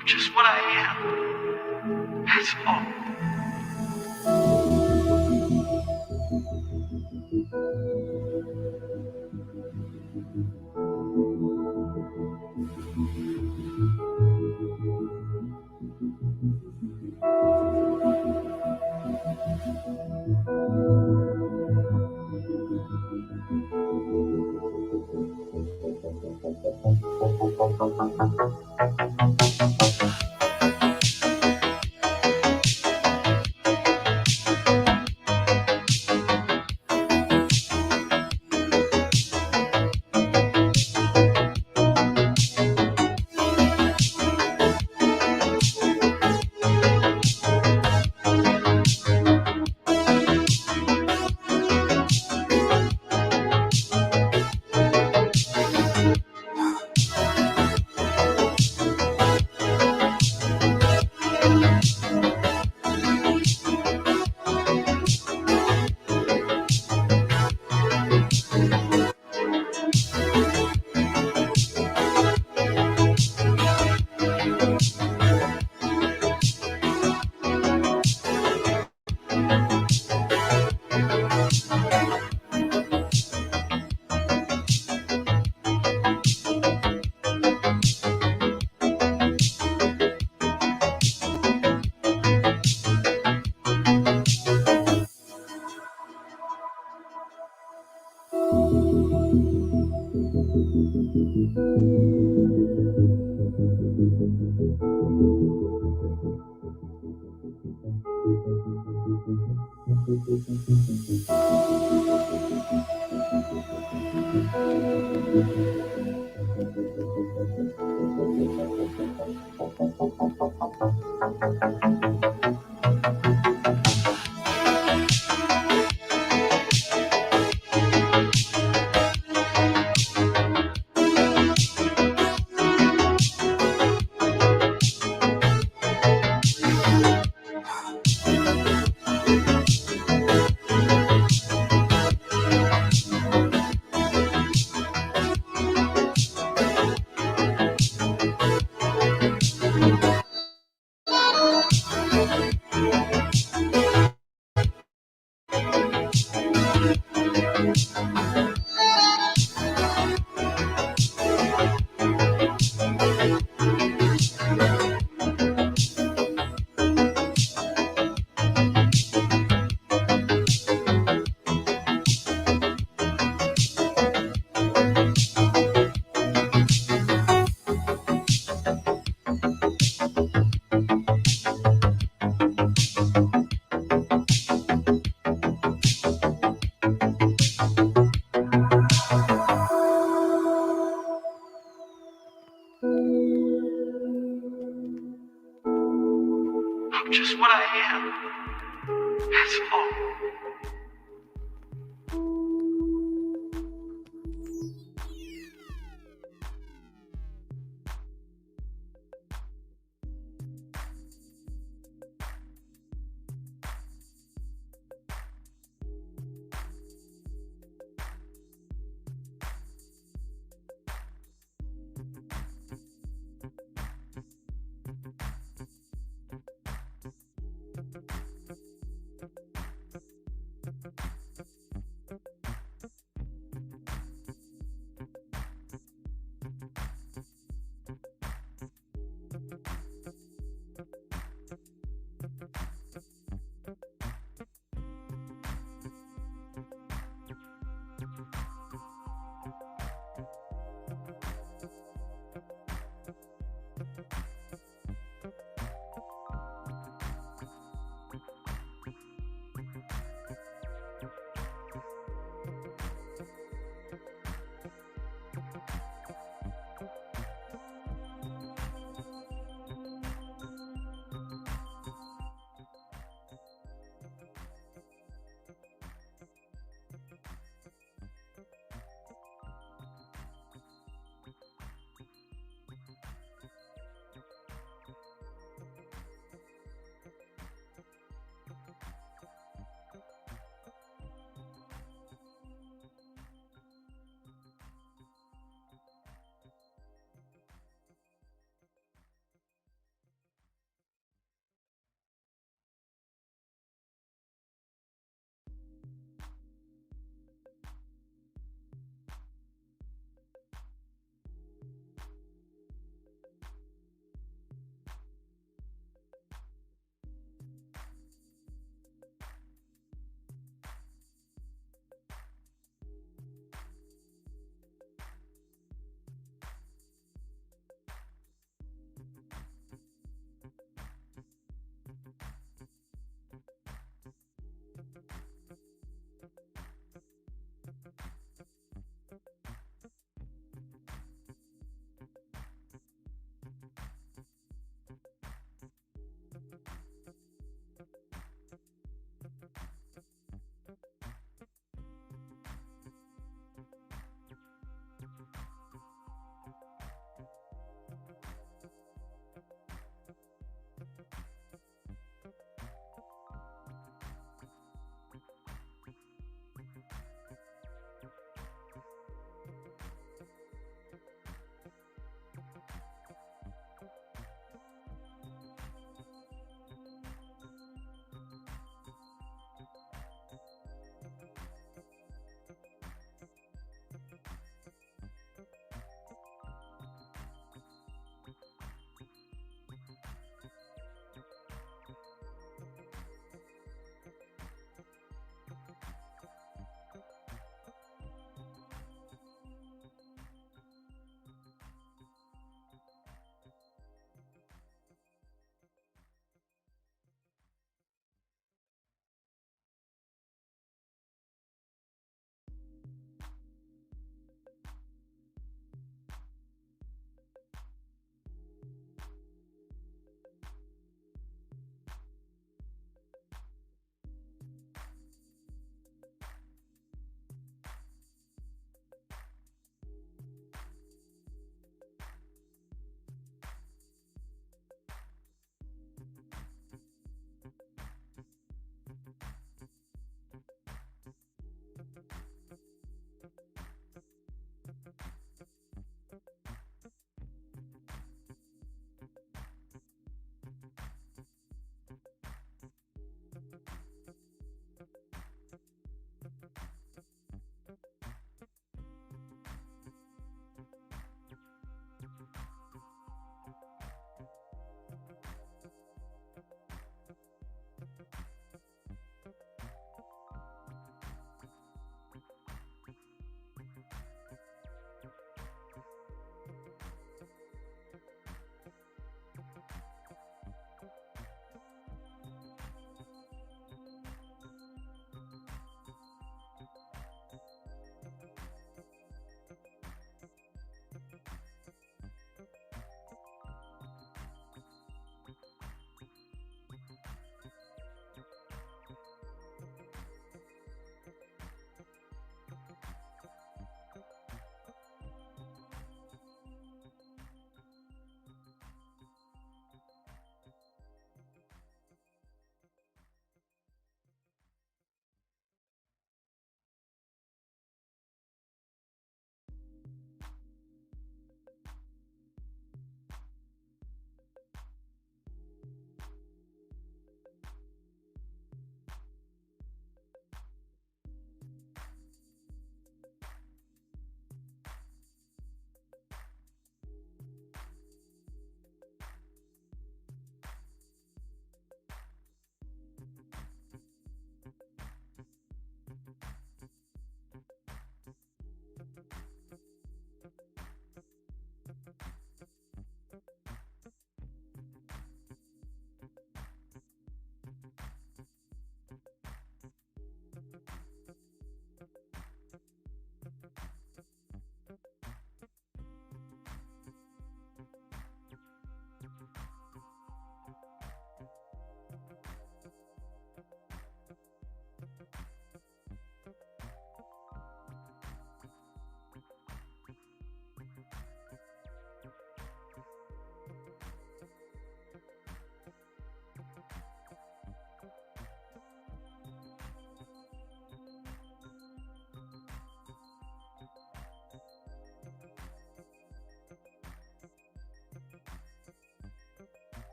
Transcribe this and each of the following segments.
I'm just what I am. That's all.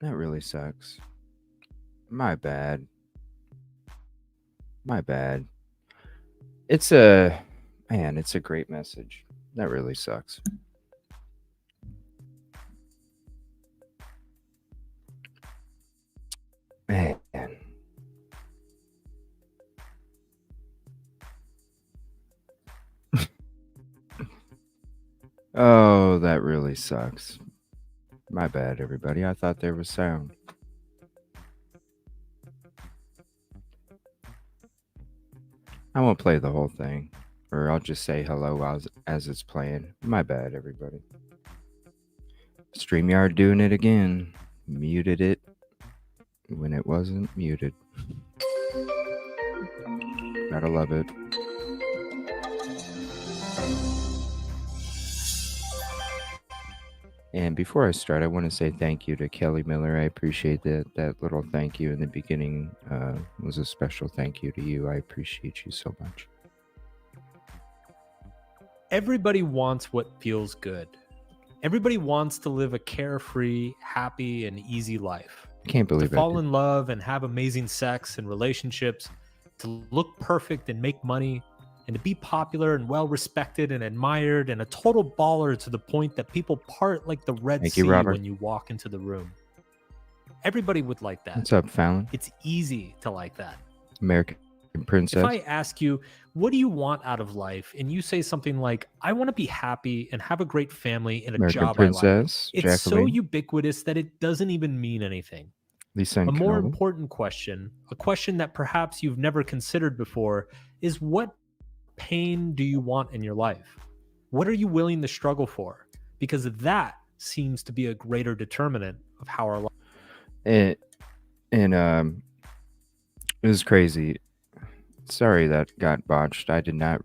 That really sucks. My bad. My bad. It's a man, it's a great message. That really sucks. Man. Oh, that really sucks. My bad, everybody. I thought there was sound. I won't play the whole thing, or I'll just say hello as it's playing. My bad, everybody. StreamYard doing it again. Muted it when it wasn't muted. Gotta love it. And before I start, I want to say thank you to Kelly Miller. I appreciate that little thank you in the beginning was a special thank you to you. I appreciate you so much. Everybody wants what feels good. Everybody wants to live a carefree, happy, and easy life. Can't To believe I fall did. in love and have amazing sex and relationships, to look perfect and make money, and to be popular and well respected and admired, and a total baller to the point that people part like the Red Thank you, Sea Robert. when you walk into the room. Everybody would like that. What's up, Fallon? It's easy to like that. American If I Princess. ask you, what do you want out of life? And you say something like, I want to be happy and have a great family and a American job I like. Princess. It's so Jacqueline. ubiquitous that it doesn't even mean anything. Lisa A and more Kenobi. important question, a question that perhaps you've never considered before, is what pain do you want in your life? What are you willing to struggle for? Because that seems to be a greater determinant of how our life. And, and it was crazy. Sorry that got botched. I did not.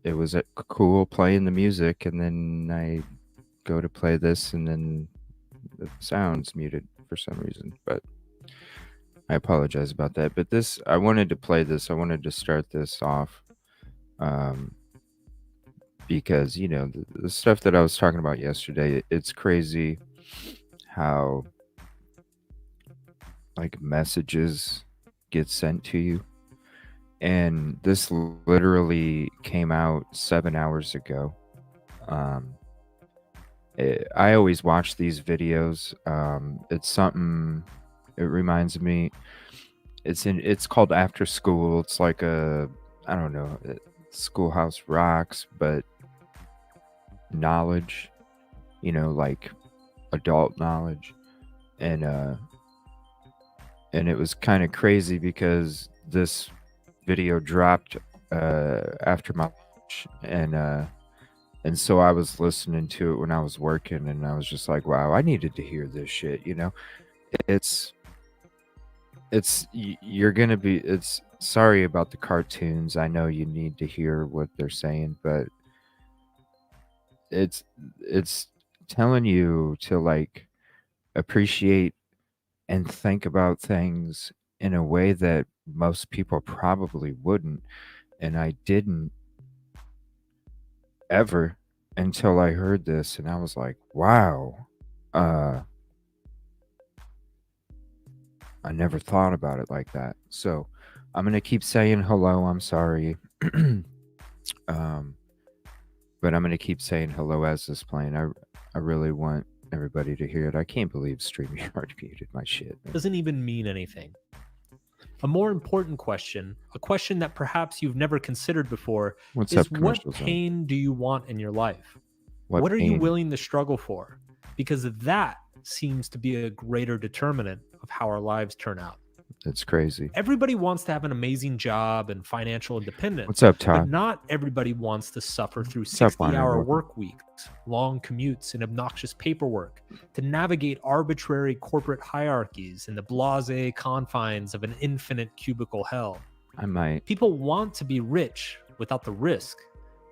It was cool playing the music, and then I go to play this, and then the sound's muted for some reason. But I apologize about that. But this, I wanted to play this. I wanted to start this off um, because the stuff that I was talking about yesterday. It's crazy how like messages get sent to you, and this literally came out 7 hours ago. Um, I always watch these videos. It's something. It reminds me. It's called AfterSkool. It's like a I don't know, Schoolhouse Rocks, but knowledge. Like adult knowledge, and it was kind of crazy because this video dropped after my lunch, and so I was listening to it when I was working, and I was just like, wow, I needed to hear this shit. It's you're gonna be. It's sorry about the cartoons. I know you need to hear what they're saying, but it's it's telling you to like appreciate and think about things in a way that most people probably wouldn't, and I didn't ever until I heard this, and I was like, wow. uh I never thought about it like that. So I'm gonna keep saying hello. I'm sorry. um, but I'm gonna keep saying hello as this playing. I really want everybody to hear it. I can't believe StreamYard muted my shit, man. Doesn't even mean anything. A more important question, a question that perhaps you've never considered before, What's is up, what commercial zone? pain do you want in your life? What What are you pain? willing to struggle for? Because that seems to be a greater determinant of how our lives turn out. It's crazy. Everybody wants to have an amazing job and financial What's independence, up, but Todd? not everybody wants to suffer through What's up, Wandering 60-hour Wilkie? work weeks, long commutes, and obnoxious paperwork, to navigate arbitrary corporate hierarchies and the blase confines of an infinite cubicle hell. I might. People want to be rich without the risk,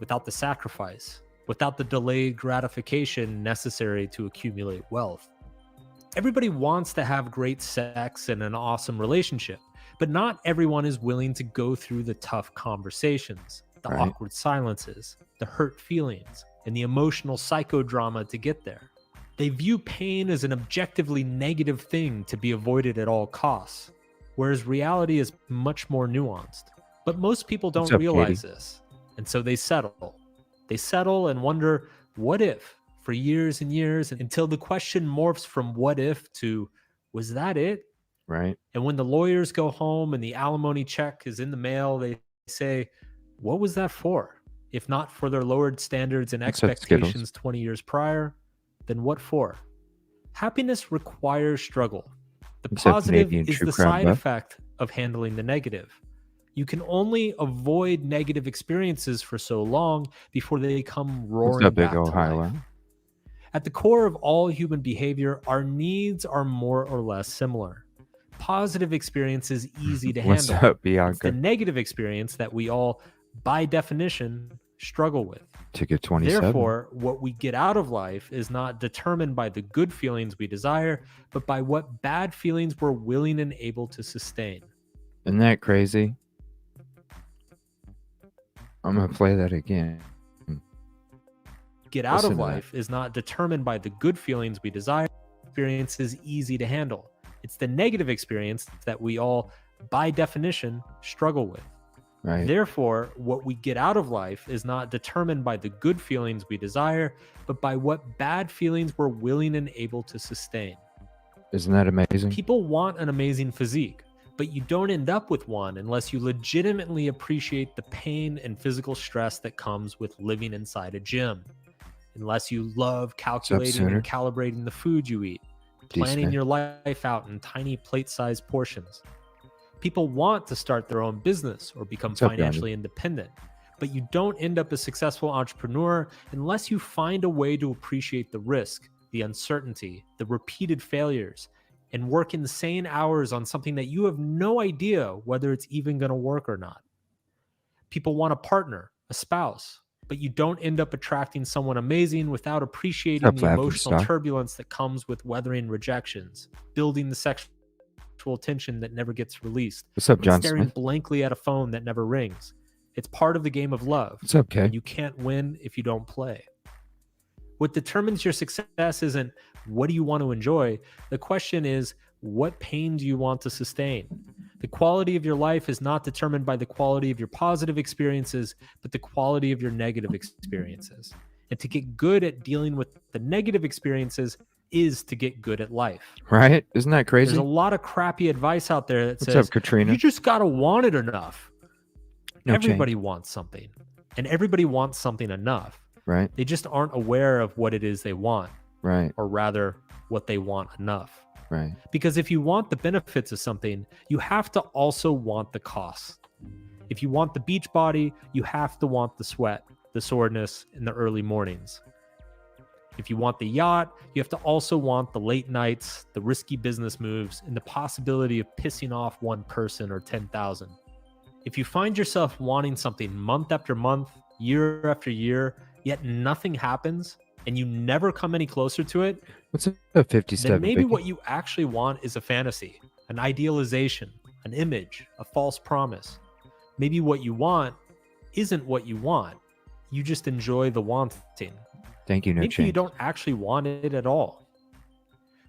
without the sacrifice, without the delayed gratification necessary to accumulate wealth. Everybody wants to have great sex and an awesome relationship, but not everyone is willing to go through the tough conversations, the Right. awkward silences, the hurt feelings, and the emotional psychodrama to get there. They view pain as an objectively negative thing to be avoided at all costs, whereas reality is much more nuanced. But most people What's don't up, realize Katie? this, and so they settle. They settle and wonder, what if, for years and years, until the question morphs from what if to, was that it? Right? And when the lawyers go home and the alimony check is in the mail, they say, what was that for? If not for their lowered standards and What's up, Skittles? expectations 20 years prior, then what for? Happiness requires struggle. The What's up, positive Canadian is True the Crime side Buff? effect of handling the negative. You can only avoid negative experiences for so long before they come What's roaring up, Big back to life. Ohio? At the core of all human behavior, our needs are more or less similar. Positive experience is easy to What's handle. up, It's the Bianca? negative experience that we all, by definition, struggle with. Ticket 27. Therefore, what we get out of life is not determined by the good feelings we desire, but by what bad feelings we're willing and able to sustain. Isn't that crazy? I'm gonna play that again. Get out Listen of to that. life is not determined by the good feelings we desire. Experience is easy to handle. It's the negative experience that we all, by definition, struggle with. Right? Therefore, what we get out of life is not determined by the good feelings we desire, but by what bad feelings we're willing and able to sustain. Isn't that amazing? People want an amazing physique, but you don't end up with one unless you legitimately appreciate the pain and physical stress that comes with living inside a gym. Unless you love calculating Sooner? and calibrating the food you eat, planning D-Smith. your life out in tiny plate-sized portions. People want to start their own business or become What's up, Gandhi? financially independent, but you don't end up a successful entrepreneur unless you find a way to appreciate the risk, the uncertainty, the repeated failures, and work insane hours on something that you have no idea whether it's even going to work or not. People want a partner, a spouse, but you don't end up attracting someone amazing without appreciating What's the up, emotional Laughing Stock? turbulence that comes with weathering rejections, building the sexual tension that never gets released, What's up, and John staring Smith? blankly at a phone that never rings. It's part of the game of love, What's up, and Kay? you can't win if you don't play. What determines your success isn't what do you want to enjoy. The question is, what pain do you want to sustain? The quality of your life is not determined by the quality of your positive experiences, but the quality of your negative experiences. And to get good at dealing with the negative experiences is to get good at life. Right? Isn't that There's crazy? a lot of crappy advice out there that What's says, up, Katrina? you just got to want it enough. No Everybody change. wants something, and everybody wants something enough. Right? They just aren't aware of what it is they want, Right? or rather, what they want enough. Right? Because if you want the benefits of something, you have to also want the cost. If you want the beach body, you have to want the sweat, the soreness, and the early mornings. If you want the yacht, you have to also want the late nights, the risky business moves, and the possibility of pissing off one person or 10,000. If you find yourself wanting something month after month, year after year, yet nothing happens, and you never come any closer to it, What's up, 57? then maybe Vicky? what you actually want is a fantasy, an idealization, an image, a false promise. Maybe what you want isn't what you want. You just enjoy the wanting. Thank you, no Maybe you change. don't actually want it at all.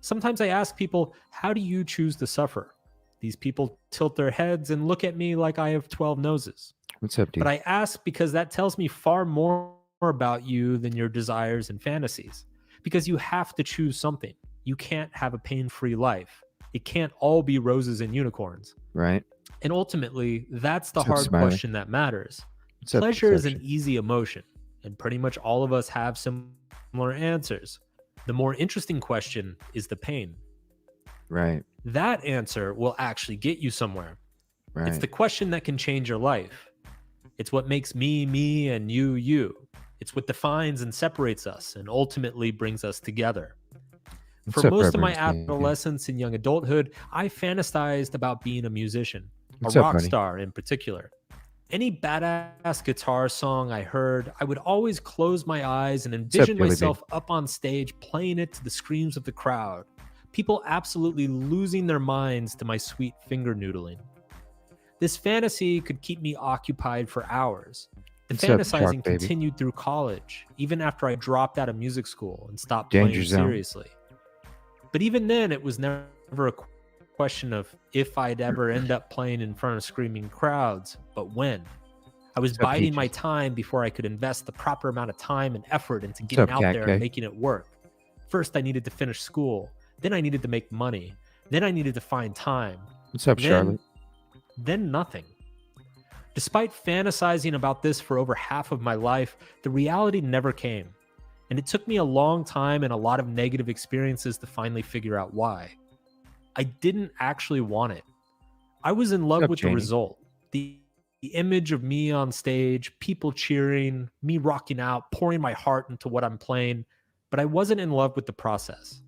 Sometimes I ask people, how do you choose to suffer? These people tilt their heads and look at me like I have 12 noses. What's up, dude? But I ask because that tells me far more about you than your desires and fantasies. Because you have to choose something. You can't have a pain-free life. It can't all be roses and unicorns. Right? And ultimately, that's the What's up, hard Smiley? question that matters. What's up, Pleasure is an Perception? easy emotion, and pretty much all of us have similar answers. The more interesting question is the pain. Right? That answer will actually get you somewhere. Right? It's the question that can change your life. It's what makes me, me, and you. It's what defines and separates us and ultimately brings us together. What's For up, most of my Reverend Stan? adolescence and young adulthood, I fantasized about being a musician, What's a up, rock buddy? star in particular. Any badass guitar song I heard, I would always close my eyes and up, envision Billy B? myself up on stage playing it to the screams of the crowd. People absolutely losing their minds to my sweet finger noodling. This fantasy could keep me occupied for hours. The What's up, fantasizing Chalk Baby? continued through college, even after I dropped out of music school and stopped Danger playing Zone. seriously. But even then, it was never a question of if I'd ever end up playing in front of screaming crowds, but when. I was What's up, biding my Peaches? time before I could invest the proper amount of time and effort into What's getting up, out Cat there K? and making it work. First, I needed to finish school. Then I needed to make money. Then I needed to find time. What's up, Charlotte? Then nothing. Despite fantasizing about this for over half of my life, the reality never came. And it took me a long time and a lot of negative experiences to finally figure out why. I didn't actually want it. I was in love up, with Janie? the result. The image of me on stage, people cheering, me rocking out, pouring my heart into what I'm playing, but I wasn't in love with the process.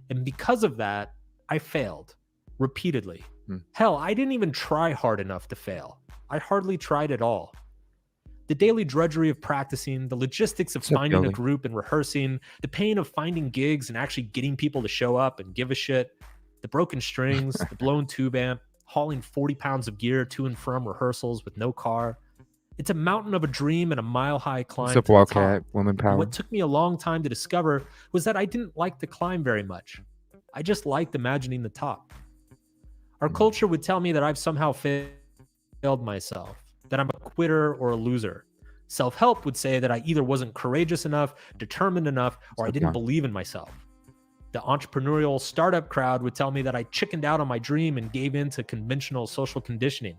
And because of that, I failed repeatedly. Hell, I didn't even try hard enough to fail. I hardly tried at all. The daily drudgery of practicing, the logistics of What's up, finding a Yoli? group and rehearsing, the pain of finding gigs and actually getting people to show up and give a shit, the broken strings, the blown tube amp, hauling 40 pounds of gear to and from rehearsals with no car. It's a mountain of a dream and a mile-high climb What's up, to the top. Wildcat? Woman And Power? what took me a long time to discover was that I didn't like the climb very much. I just liked imagining the top. Our culture would tell me that I've somehow failed myself, that I'm a quitter or a loser. Self-help would say that I either wasn't courageous enough, determined enough, or I didn't believe in myself. The entrepreneurial startup crowd would tell me that I chickened out on my dream and gave in to conventional social conditioning.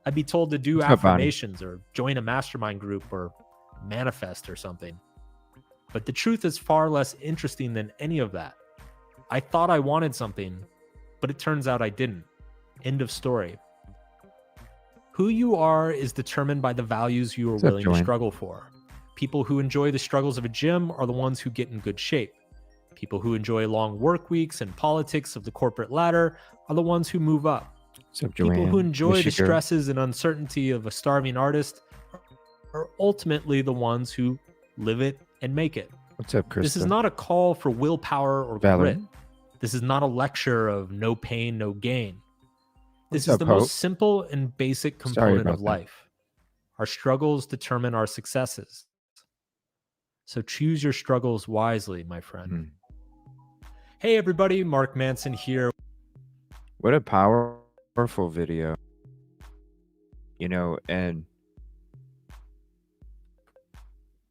I'd be told to do What's up, Bonnie? affirmations or join a mastermind group or manifest or something. But the truth is far less interesting than any of that. I thought I wanted something, but it turns out I didn't. End of story. Who you are is determined by the values you are What's up, willing to Joanne? struggle for. People who enjoy the struggles of a gym are the ones who get in good shape. People who enjoy long work weeks and politics of the corporate ladder are the ones who move up. What's up, Joanne? People who enjoy Miss the you, girl. stresses and uncertainty of a starving artist are ultimately the ones who live it and make it. What's up, Krista? This is not a call for willpower or Valerie? grit. This is not a lecture of no pain, no gain. This What's is up, the Hope? most simple and basic Sorry component about of that. life. Our struggles determine our successes. So choose your struggles wisely, my friend. Hey, everybody. Mark Manson here. What a powerful video. You know, and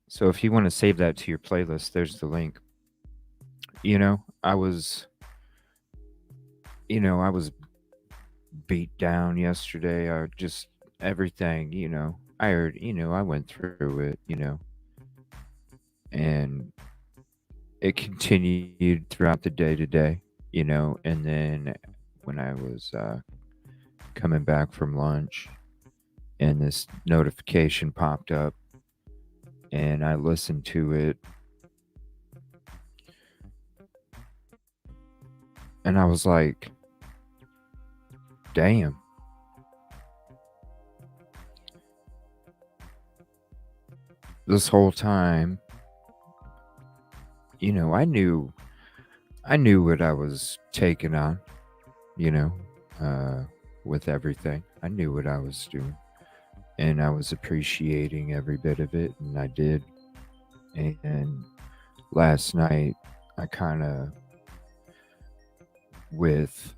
so if you want to save that to your playlist, there's the link. You know, I was beat down yesterday. I just everything, I heard, I went through it, and it continued throughout the day today, and then when I was coming back from lunch and this notification popped up and I listened to it and I was like, damn. This whole time, I knew what I was taking on, with everything. I knew what I was doing. And I was appreciating every bit of it, and I did. And last night, I kind of, with,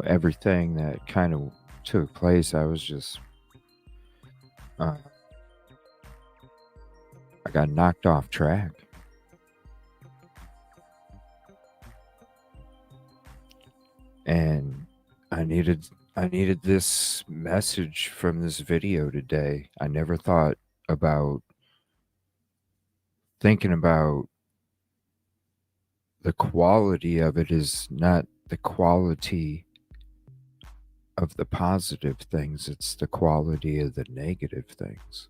everything that kind of took place, I was just, I got knocked off track. And I needed this message from this video today. I never thought about thinking about the quality of it is not the quality of the positive things, it's the quality of the negative things.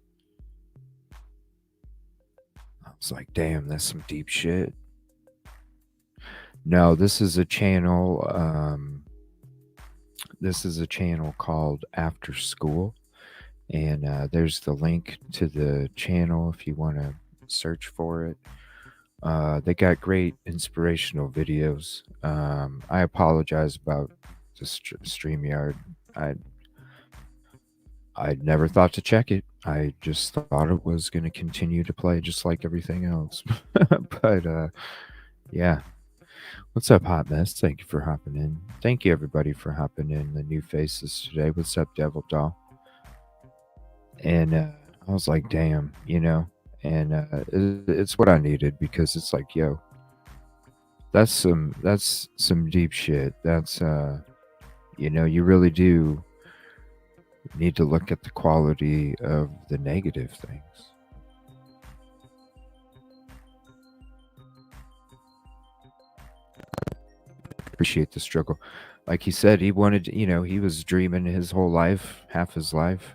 I was like, damn, that's some deep shit. No, this is a channel called AfterSkool, and there's the link to the channel if you want to search for it. They got great inspirational videos. I apologize about the StreamYard. I never thought to check it. I just thought it was going to continue to play just like everything else. But yeah. What's up, Hot Mess? Thank you for hopping in. Thank you, everybody, for hopping in. The new faces today. What's up, Devil Doll? And I was like, damn, and it's what I needed, because it's like, yo, that's some deep shit. That's you really do need to look at the quality of the negative things. Appreciate the struggle. Like he said, he wanted, he was dreaming his whole life, half his life,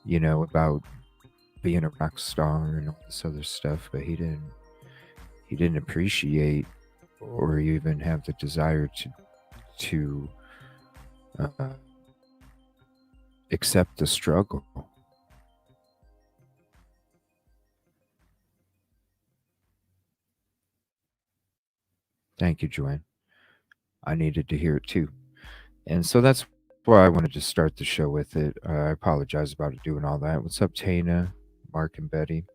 about being a rock star and all this other stuff, but he didn't appreciate or even have the desire to accept the struggle. Thank you, Joanne. I needed to hear it too. And so that's why I wanted to start the show with it. I apologize about it doing all that. What's up, Tana, Mark, and Betty?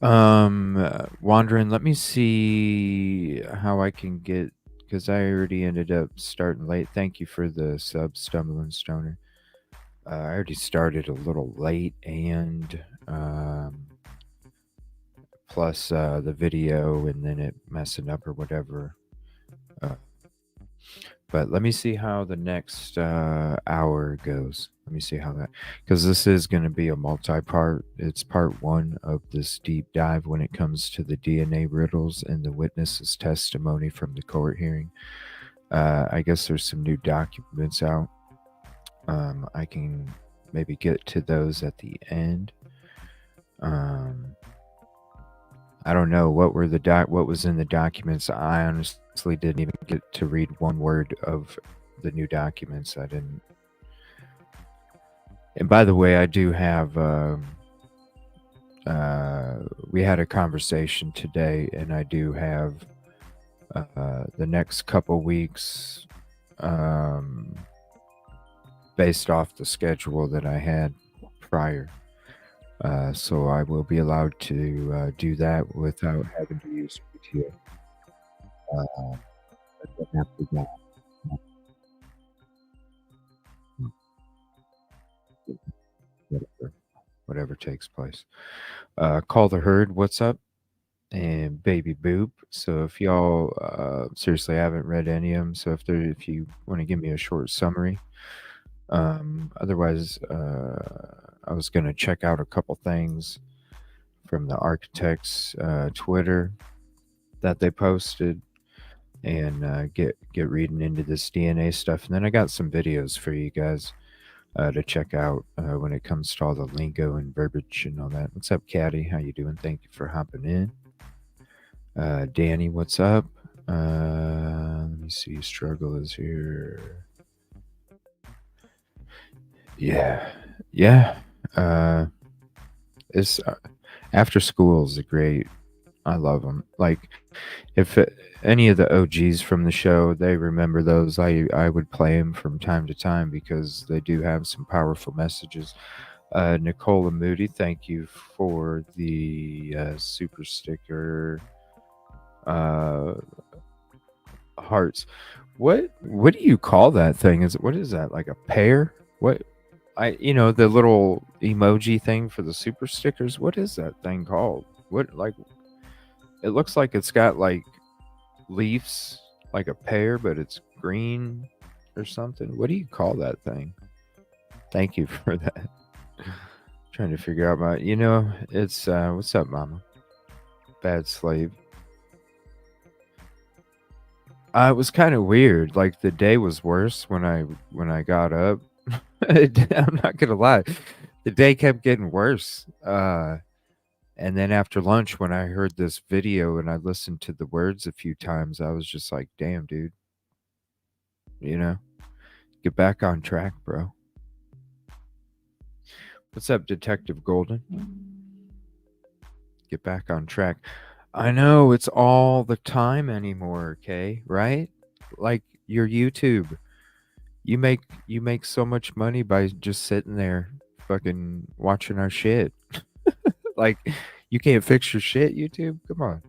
Wandering, let me see how I can get, because I already ended up starting late. Thank you for the sub, Stumbling Stoner. I already started a little late, and plus the video and then it messing up or whatever. But let me see how the next hour goes. Let me see how that, because this is going to be a multi-part. It's part one of this deep dive when it comes to the DNA riddles and the witness's testimony from the court hearing. I guess there's some new documents out. I can maybe get to those at the end. I don't know what were what was in the documents. I honestly didn't even get to read one word of the new documents. I didn't. And by the way, I do have. We had a conversation today, and I do have the next couple weeks, based off the schedule that I had prior. So I will be allowed to do that without having to use PTO. But then after that, whatever takes place. Call the Herd, what's up? And Baby Boop. So if y'all seriously, I haven't read any of them. So if you want to give me a short summary. Otherwise, I was going to check out a couple things from the architects' Twitter that they posted, and get reading into this DNA stuff. And then I got some videos for you guys to check out when it comes to all the lingo and verbiage and all that. What's up, Caddy? How you doing? Thank you for hopping in. Danny, what's up? Let me see. Struggle is here. Yeah. It's AfterSkool is a great. I love them. Like, if any of the OGs from the show, they remember those, I would play them from time to time because they do have some powerful messages. Nicola Moody, thank you for the super sticker. Hearts. What do you call that thing? What is that, like a pear? What? The little emoji thing for the super stickers. What is that thing called? What, like, it looks like it's got like leaves, like a pear, but it's green or something. What do you call that thing? Thank you for that. Trying to figure out it's what's up, Mama? Bad slave. It was kind of weird. Like, the day was worse when I got up. I'm not gonna lie, the day kept getting worse. And then after lunch, when I heard this video and I listened to the words a few times, I was just like, damn, dude. Get back on track, bro. What's up, Detective Golden? Get back on track. I know, it's all the time anymore, okay? Right? Like your YouTube. You make so much money by just sitting there fucking watching our shit. Like, you can't fix your shit, YouTube? Come on.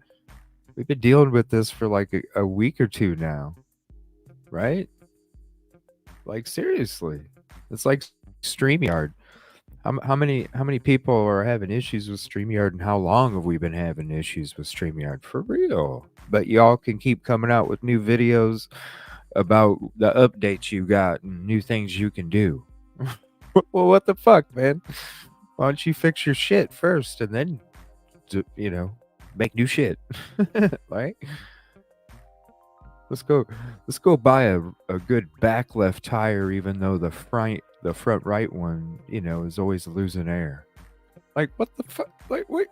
We've been dealing with this for like a week or two now, right? Like, seriously. It's like StreamYard. How many people are having issues with StreamYard, and how long have we been having issues with StreamYard? For real. But y'all can keep coming out with new videos about the updates you got and new things you can do. Well, what the fuck, man? Why don't you fix your shit first and then, make new shit? Right? Let's go. Let's go buy a good back left tire, even though the front right one, is always losing air. Like, what the fuck? Like, wait.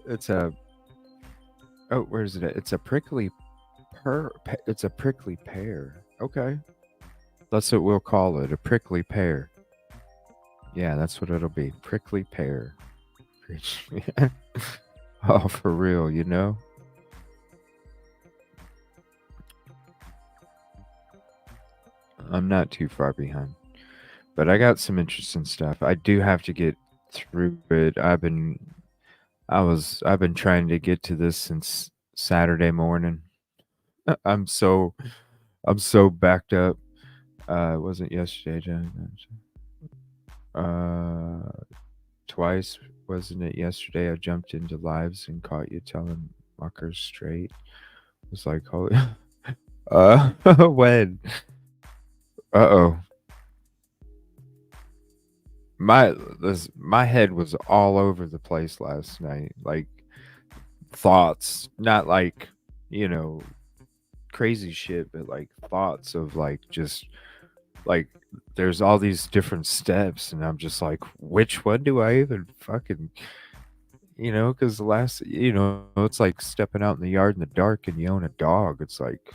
It's a. Oh, where is it? It's a prickly It's a prickly pear. Okay, that's what we'll call it. A prickly pear. Yeah, that's what it'll be. Prickly pear. Oh, for real, I'm not too far behind, but I got some interesting stuff. I do have to get through it. I've been trying to get to this since Saturday morning. I'm so backed up. It wasn't yesterday, John. Twice, wasn't it yesterday? I jumped into lives and caught you telling muckers straight. It was like, holy. When? Uh-oh. My head was all over the place last night. Like, thoughts, not like, crazy shit, but like thoughts of like, just like, there's all these different steps, and I'm just like, which one do I even fucking, because the last, it's like stepping out in the yard in the dark and you own a dog. It's like,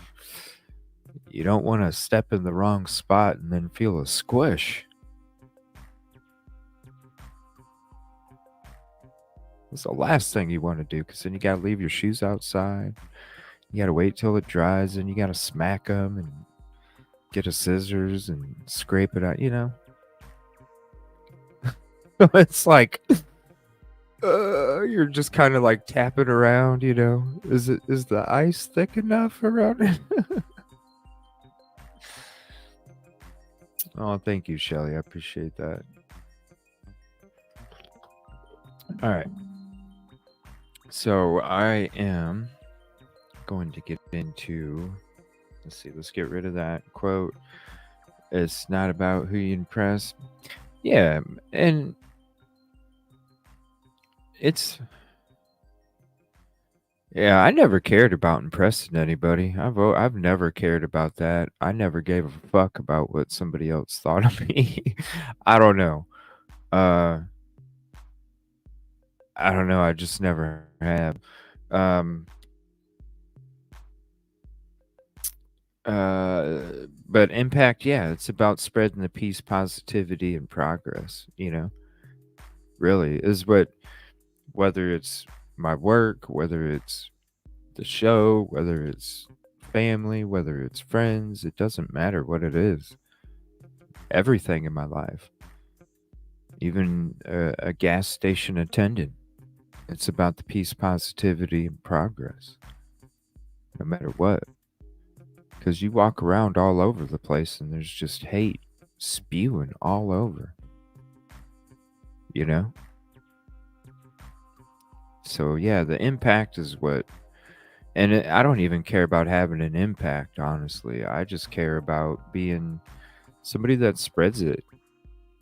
you don't want to step in the wrong spot and then feel a squish. It's the last thing you want to do, because then you got to leave your shoes outside. You got to wait till it dries, and you got to smack them and get a scissors and scrape it out, It's like, you're just kind of like tapping around, Is the ice thick enough around it? Oh, thank you, Shelly. I appreciate that. All right. So I am going to get into, let's see, let's get rid of that quote. It's not about who you impress. Yeah, and I never cared about impressing anybody. I've never cared about that. I never gave a fuck about what somebody else thought of me. I don't know. I don't know. I just never have. But impact, yeah, it's about spreading the peace, positivity, and progress. Really is whether it's my work, whether it's the show, whether it's family, whether it's friends, it doesn't matter what it is. Everything in my life, even a gas station attendant, it's about the peace, positivity, and progress, no matter what. Because you walk around all over the place and there's just hate spewing all over, So, yeah, the impact is what. And I don't even care about having an impact, honestly. I just care about being somebody that spreads it.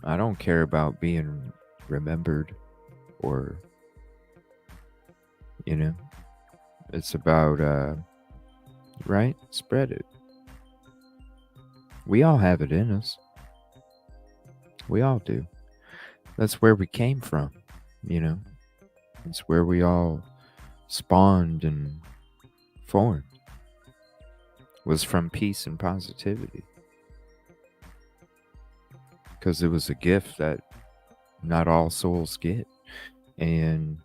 I don't care about being remembered or, it's about, right? Spread it. We all have it in us. We all do. That's where we came from, It's where we all spawned and formed. Was from peace and positivity. Because it was a gift that not all souls get. And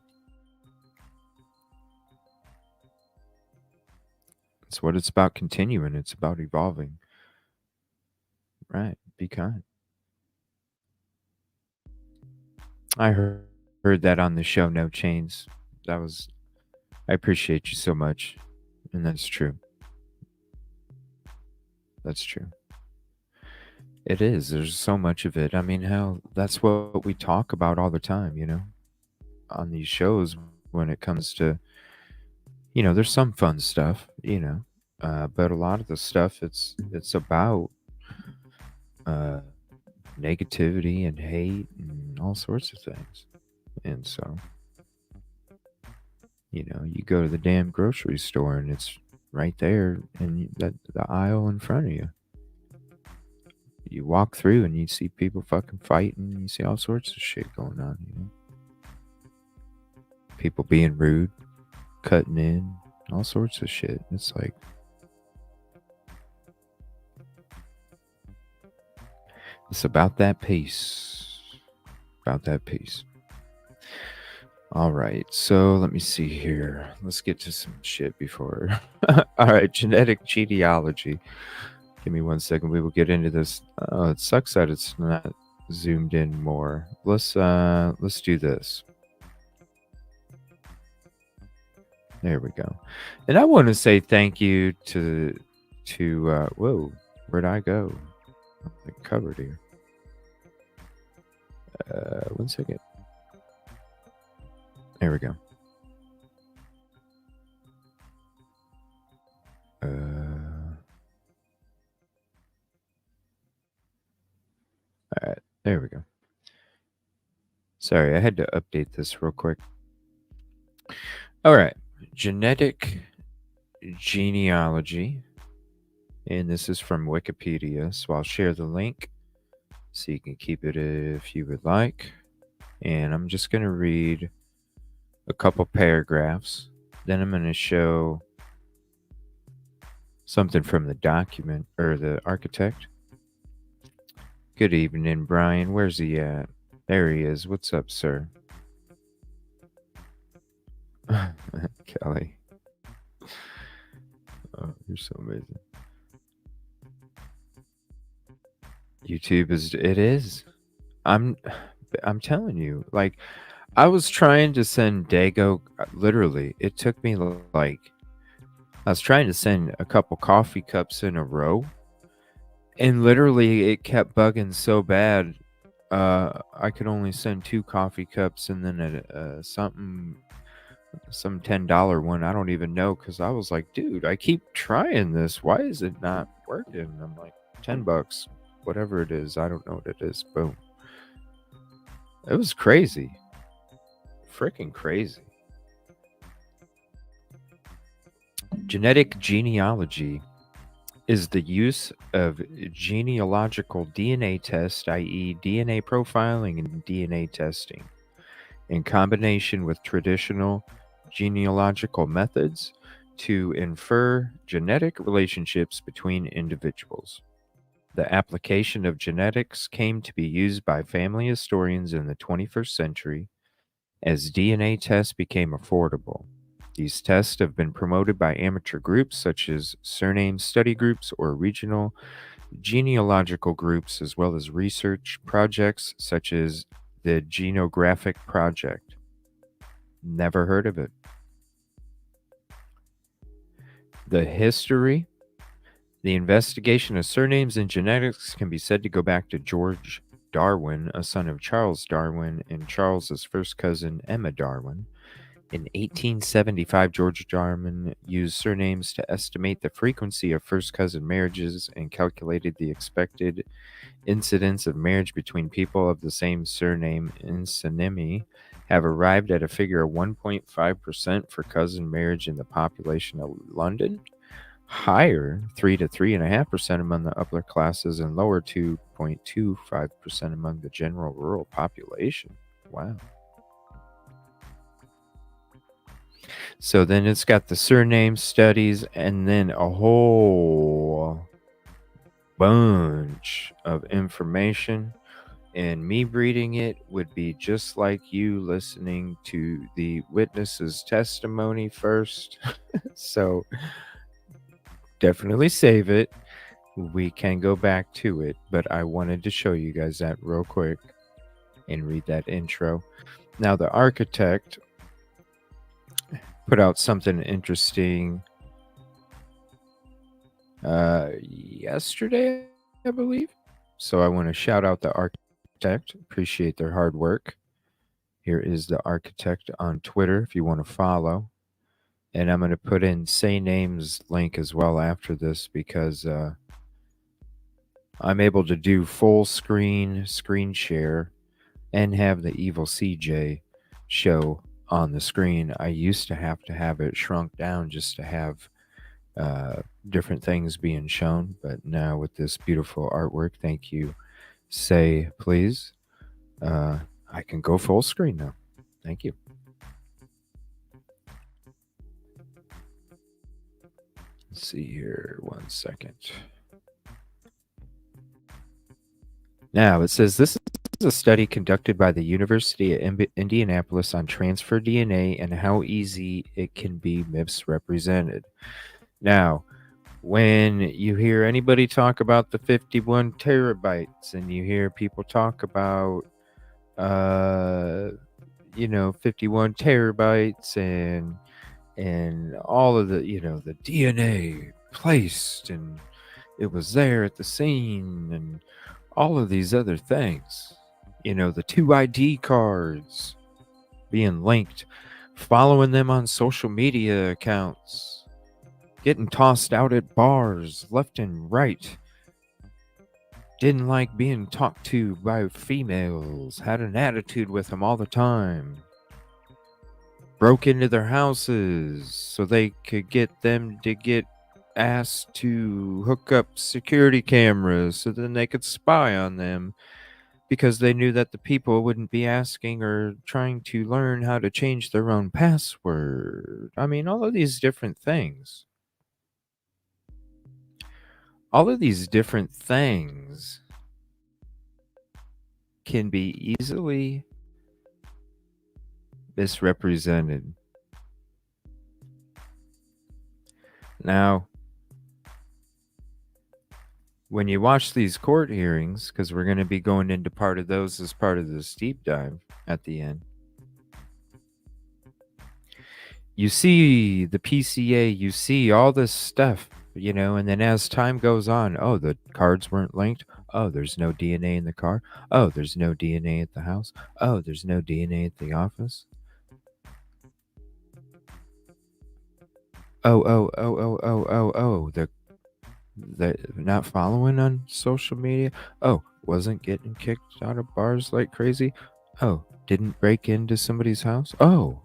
It's what it's about, continuing. It's about evolving. Right. Be kind. I heard that on the show No Chains. That was I appreciate you so much. And that's true. That's true. It is. There's so much of it. I mean, hell, that's what we talk about all the time, on these shows when it comes to, there's some fun stuff, but a lot of the stuff it's about uh negativity and hate and all sorts of things. And so, you go to the damn grocery store and it's right there in the aisle in front of you. You walk through and you see people fucking fighting. You see all sorts of shit going on. People being rude, cutting in, all sorts of shit. It's like, it's about that peace. About that peace. All right, so let me see here. Let's get to some shit before. All right, genetic genealogy. Give me 1 second. We will get into this. Oh, it sucks that it's not zoomed in more. Let's do this. There we go. And I want to say thank you to whoa, where'd I go? I covered here. 1 second. There we go. All right, there we go. Sorry, I had to update this real quick. All right, genetic genealogy. And this is from Wikipedia, so I'll share the link so you can keep it if you would like. And I'm just going to read a couple paragraphs. Then I'm going to show something from the document or the architect. Good evening, Brian. Where's he at? There he is. What's up, sir? Kelly. Oh, you're so amazing. YouTube is. I'm telling you, like, I was trying to send Dago, literally, it took me like, I was trying to send a couple coffee cups in a row, and literally it kept bugging so bad, I could only send 2 coffee cups and then some $10 one. I don't even know, because I was like, dude, I keep trying this. Why is it not working? I'm like, $10, whatever it is. I don't know what it is. Boom. It was crazy. Freaking crazy. Genetic genealogy is the use of genealogical DNA tests, i.e., DNA profiling and DNA testing, in combination with traditional genealogical methods to infer genetic relationships between individuals. The application of genetics came to be used by family historians in the 21st century as DNA tests became affordable. These tests have been promoted by amateur groups such as surname study groups or regional genealogical groups, as well as research projects such as the Genographic Project. Never heard of it. The history. The investigation of surnames in genetics can be said to go back to George Darwin, a son of Charles Darwin and Charles's first cousin Emma Darwin. In 1875, George Darwin used surnames to estimate the frequency of first cousin marriages and calculated the expected incidence of marriage between people of the same surname. Synonymy have arrived at a figure of 1.5% for cousin marriage in the population of London, higher 3 to 3.5% among the upper classes, and lower 2.25% among the general rural population. Wow. So then it's got the surname studies and then a whole bunch of information. And me reading it would be just like you listening to the witness's testimony first. So definitely save it. We can go back to it, but I wanted to show you guys that real quick and read that intro. Now, the architect put out something interesting yesterday, I believe. So I want to shout out the architect, appreciate their hard work. Here is the architect on Twitter if you want to follow. And I'm going to put in Say Names link as well after this because I'm able to do full screen share and have the Evil CJ show on the screen. I used to have it shrunk down just to have different things being shown, but now with this beautiful artwork, thank you, Say Please, I can go full screen now. Thank you. Let's see here, 1 second. Now, it says this is a study conducted by the University of Indianapolis on transfer DNA and how easy it can be misrepresented. Now, when you hear anybody talk about the 51 terabytes and you hear people talk about, 51 terabytes and all of the, the DNA placed and it was there at the scene and all of these other things, the 2 ID cards being linked, following them on social media accounts, getting tossed out at bars left and right, didn't like being talked to by females, had an attitude with them all the time, broke into their houses so they could get them to get asked to hook up security cameras so then they could spy on them because they knew that the people wouldn't be asking or trying to learn how to change their own password. I mean, all of these different things. All of these different things can be easily misrepresented. Now, when you watch these court hearings, because we're going to be going into part of those as part of this deep dive at the end, you see the PCA, you see all this stuff, and then as time goes on, oh, the cards weren't linked. Oh, there's no DNA in the car. Oh, there's no DNA at the house. Oh, there's no DNA at the office. The not following on social media. Oh, wasn't getting kicked out of bars like crazy. Oh, didn't break into somebody's house. Oh.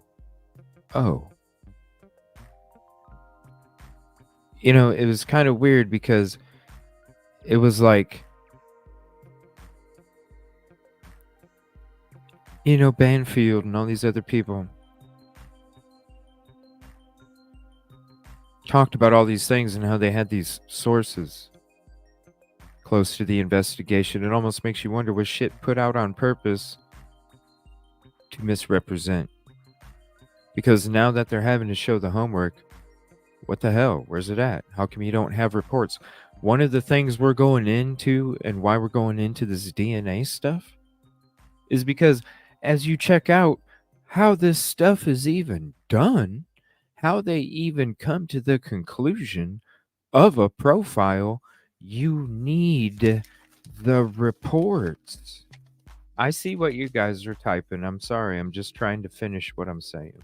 It was kind of weird because it was like, Banfield and all these other people talked about all these things and how they had these sources close to the investigation. It almost makes you wonder, was shit put out on purpose to misrepresent? Because now that they're having to show the homework, what the hell? Where's it at? How come you don't have reports? One of the things we're going into and why we're going into this DNA stuff is because as you check out how this stuff is even done, how they even come to the conclusion of a profile, you need the reports. I see what you guys are typing. I'm sorry. I'm just trying to finish what I'm saying.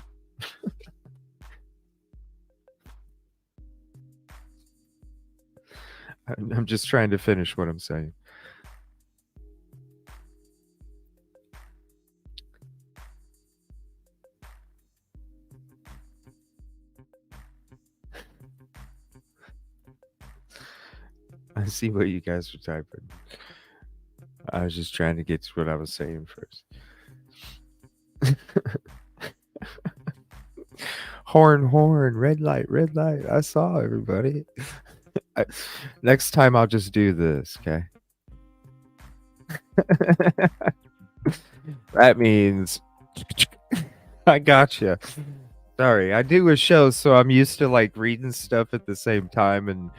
I'm just trying to finish what I'm saying. I see what you guys are typing. I was just trying to get to what I was saying first. Horn, red light. I saw everybody. Next time I'll just do this, okay? That means I gotcha. Sorry, I do a show, so I'm used to like reading stuff at the same time and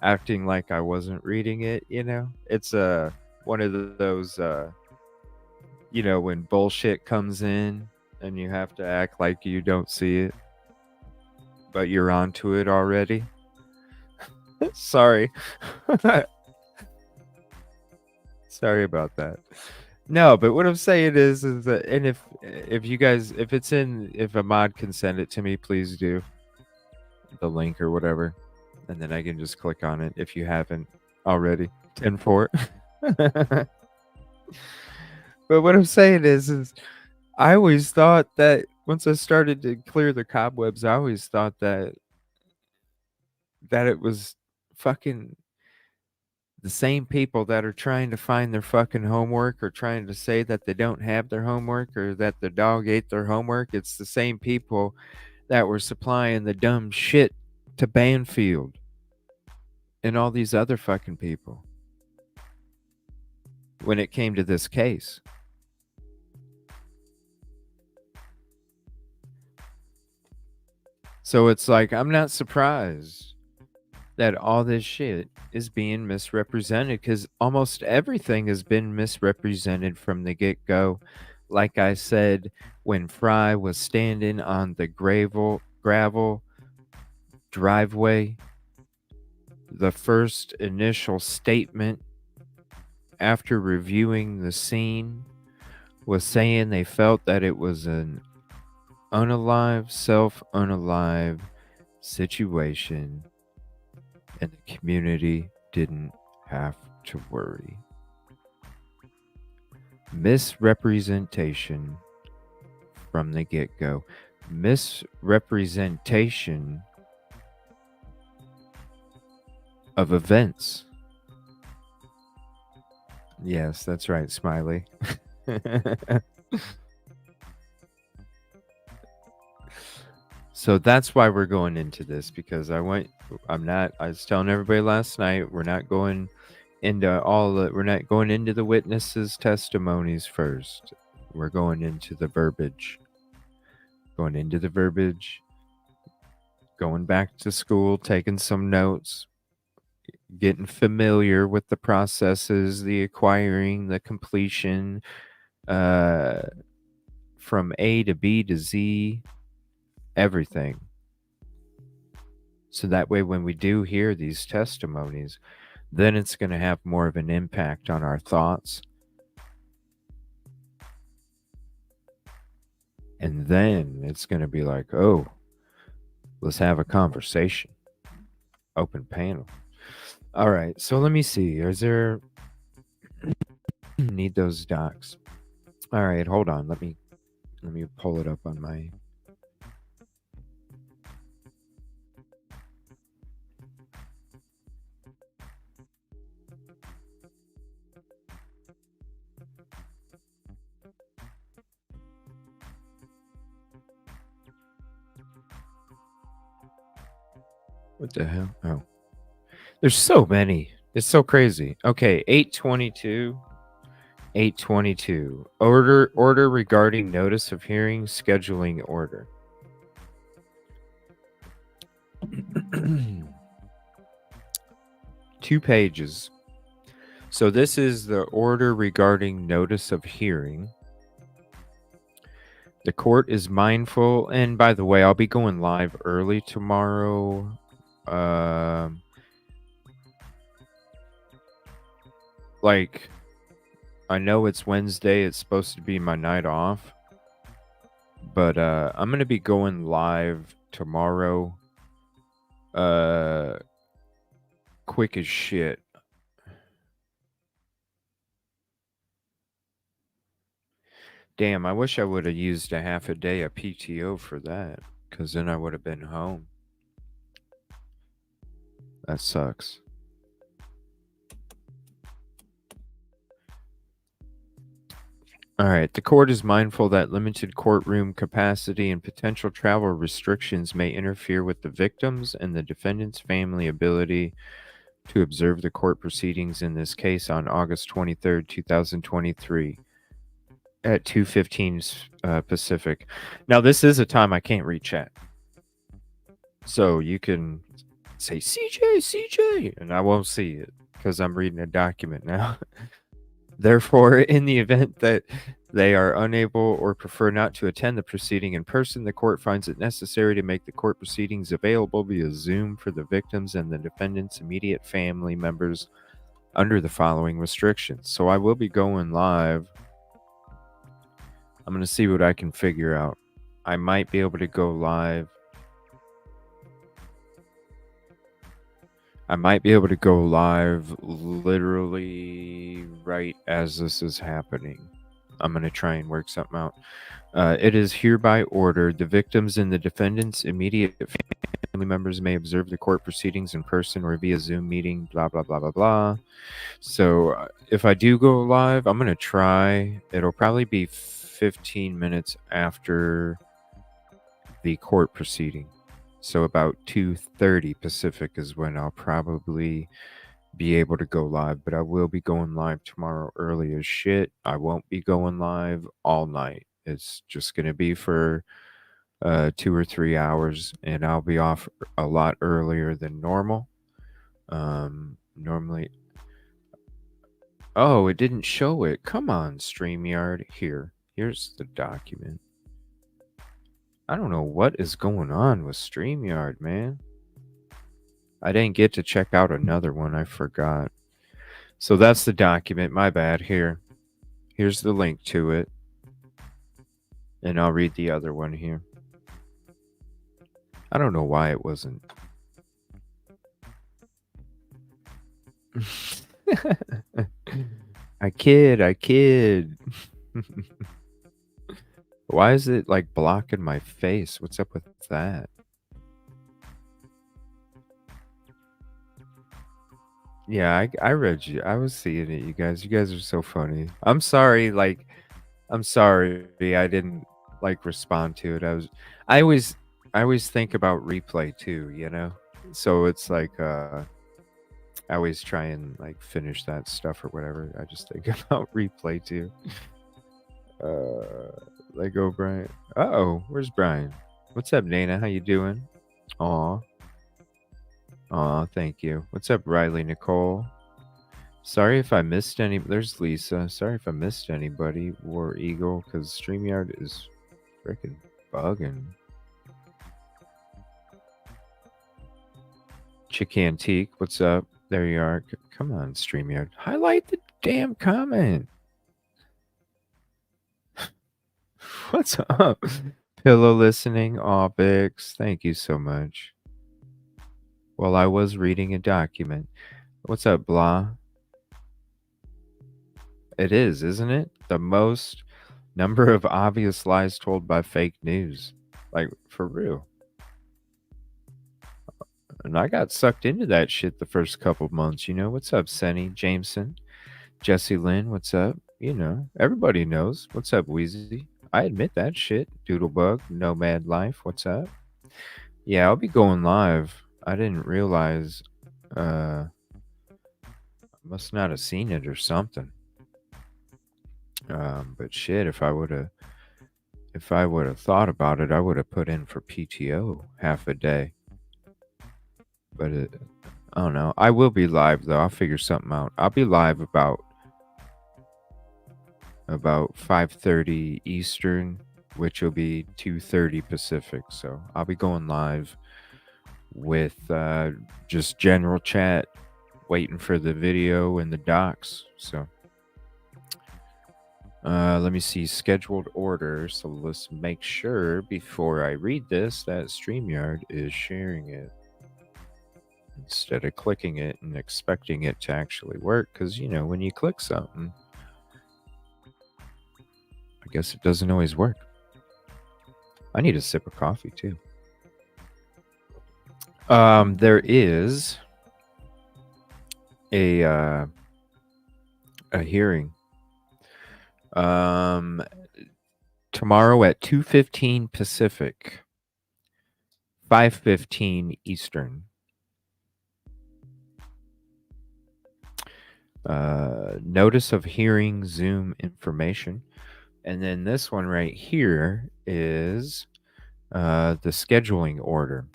acting like I wasn't reading it. It's one of those when bullshit comes in and you have to act like you don't see it, but you're onto it already. Sorry. Sorry about that. No, but what I'm saying is that, and if you guys, if a mod can send it to me, please do the link or whatever, and then I can just click on it if you haven't already. 10-4. But what I'm saying is I always thought that once I started to clear the cobwebs, I always thought that it was fucking the same people that are trying to find their fucking homework or trying to say that they don't have their homework or that the dog ate their homework. It's the same people that were supplying the dumb shit to Banfield and all these other fucking people when it came to this case. So it's like, I'm not surprised that all this shit is being misrepresented, because almost everything has been misrepresented from the get-go. Like I said, when Fry was standing on the gravel driveway, the first initial statement after reviewing the scene was saying they felt that it was an self-unalive situation, and the community didn't have to worry. Misrepresentation from the get-go. Misrepresentation of events. Yes, that's right, Smiley. So that's why we're going into this, because I was telling everybody last night, we're not going into the witnesses' testimonies first. We're going into the verbiage. Going back to school, taking some notes, getting familiar with the processes, the acquiring, the completion, from A to B to Z, everything. So that way, when we do hear these testimonies, then it's going to have more of an impact on our thoughts. And then it's going to be like, oh, let's have a conversation. Open panel. All right. So let me see. Is there... need those docs. All right. Hold on. Let me pull it up on my... What the hell? Oh. There's so many. It's so crazy. Okay, 822. Order regarding notice of hearing, scheduling order. 2 pages. So this is the order regarding notice of hearing. The court is mindful, and by the way, I'll be going live early tomorrow. Like, I know it's Wednesday, it's supposed to be my night off, but I'm gonna be going live tomorrow, quick as shit. Damn, I wish I would have used a half a day of PTO for that, because then I would have been home. That sucks. All right. The court is mindful that limited courtroom capacity and potential travel restrictions may interfere with the victim's and the defendant's family ability to observe the court proceedings in this case on August 23rd, 2023 at 2:15 Pacific. Now, this is a time I can't read chat. So you can say CJ, and I won't see it because I'm reading a document now. Therefore, in the event that they are unable or prefer not to attend the proceeding in person, the court finds it necessary to make the court proceedings available via Zoom for the victims and the defendant's immediate family members under the following restrictions. So I will be going live. I'm going to see what I can figure out. I might be able to go live. I might be able to go live literally right as this is happening. I'm going to try and work something out. It is hereby ordered the victims and the defendant's immediate family members may observe the court proceedings in person or via Zoom meeting, blah, blah, blah, blah, blah. So if I do go live, I'm going to try. It'll probably be 15 minutes after the court proceeding. So about 2:30 Pacific is when I'll probably be able to go live, but I will be going live tomorrow early as shit. I won't be going live all night. It's just going to be for 2 or 3 hours, and I'll be off a lot earlier than normal. Normally... Oh, it didn't show it. Come on, StreamYard. Here's the document. I don't know what is going on with StreamYard, man. I didn't get to check out another one. I forgot. So that's the document. My bad. Here's the link to it. And I'll read the other one here. I don't know why it wasn't. I kid. Why is it like blocking my face? What's up with that? Yeah, I read you. I was seeing it, you guys. You guys are so funny. I'm sorry, I'm sorry I didn't like respond to it. I always think about replay too, you know? So it's like I always try and like finish that stuff or whatever. I just think about replay too. Lego Brian. Uh-oh, where's Brian? What's up, Nana? How you doing? Aw, thank you. What's up, Riley Nicole? Sorry if I missed any. There's Lisa. Sorry if I missed anybody. War Eagle, because StreamYard is freaking bugging. Chick Antique, what's up? There you are. Come on, StreamYard. Highlight the damn comment. What's up? Pillow listening. Aw, Bix. Thank you so much. Well, I was reading a document. What's up, Blah? It is, isn't it? The most number of obvious lies told by fake news. Like, for real. And I got sucked into that shit the first couple months, you know? What's up, Senny, Jameson, Jesse Lynn, what's up? You know, everybody knows. What's up, Wheezy? I admit that shit. Doodlebug, Nomad Life, what's up? Yeah, I'll be going live. I didn't realize. Must not have seen it or something. But shit, if I would have thought about it, I would have put in for PTO half a day. But I don't know. I will be live though. I'll figure something out. I'll be live about 5:30 Eastern, which will be 2:30 Pacific. So I'll be going live with just general chat, waiting for the video and the docs. So let me see scheduled order. So let's make sure before I read this that StreamYard is sharing it instead of clicking it and expecting it to actually work. Because, you know, when you click something, I guess it doesn't always work. I need a sip of coffee too. There is a hearing tomorrow at 2:15 Pacific, 5:15 Eastern. Notice of hearing, Zoom information. And then this one right here is the scheduling order.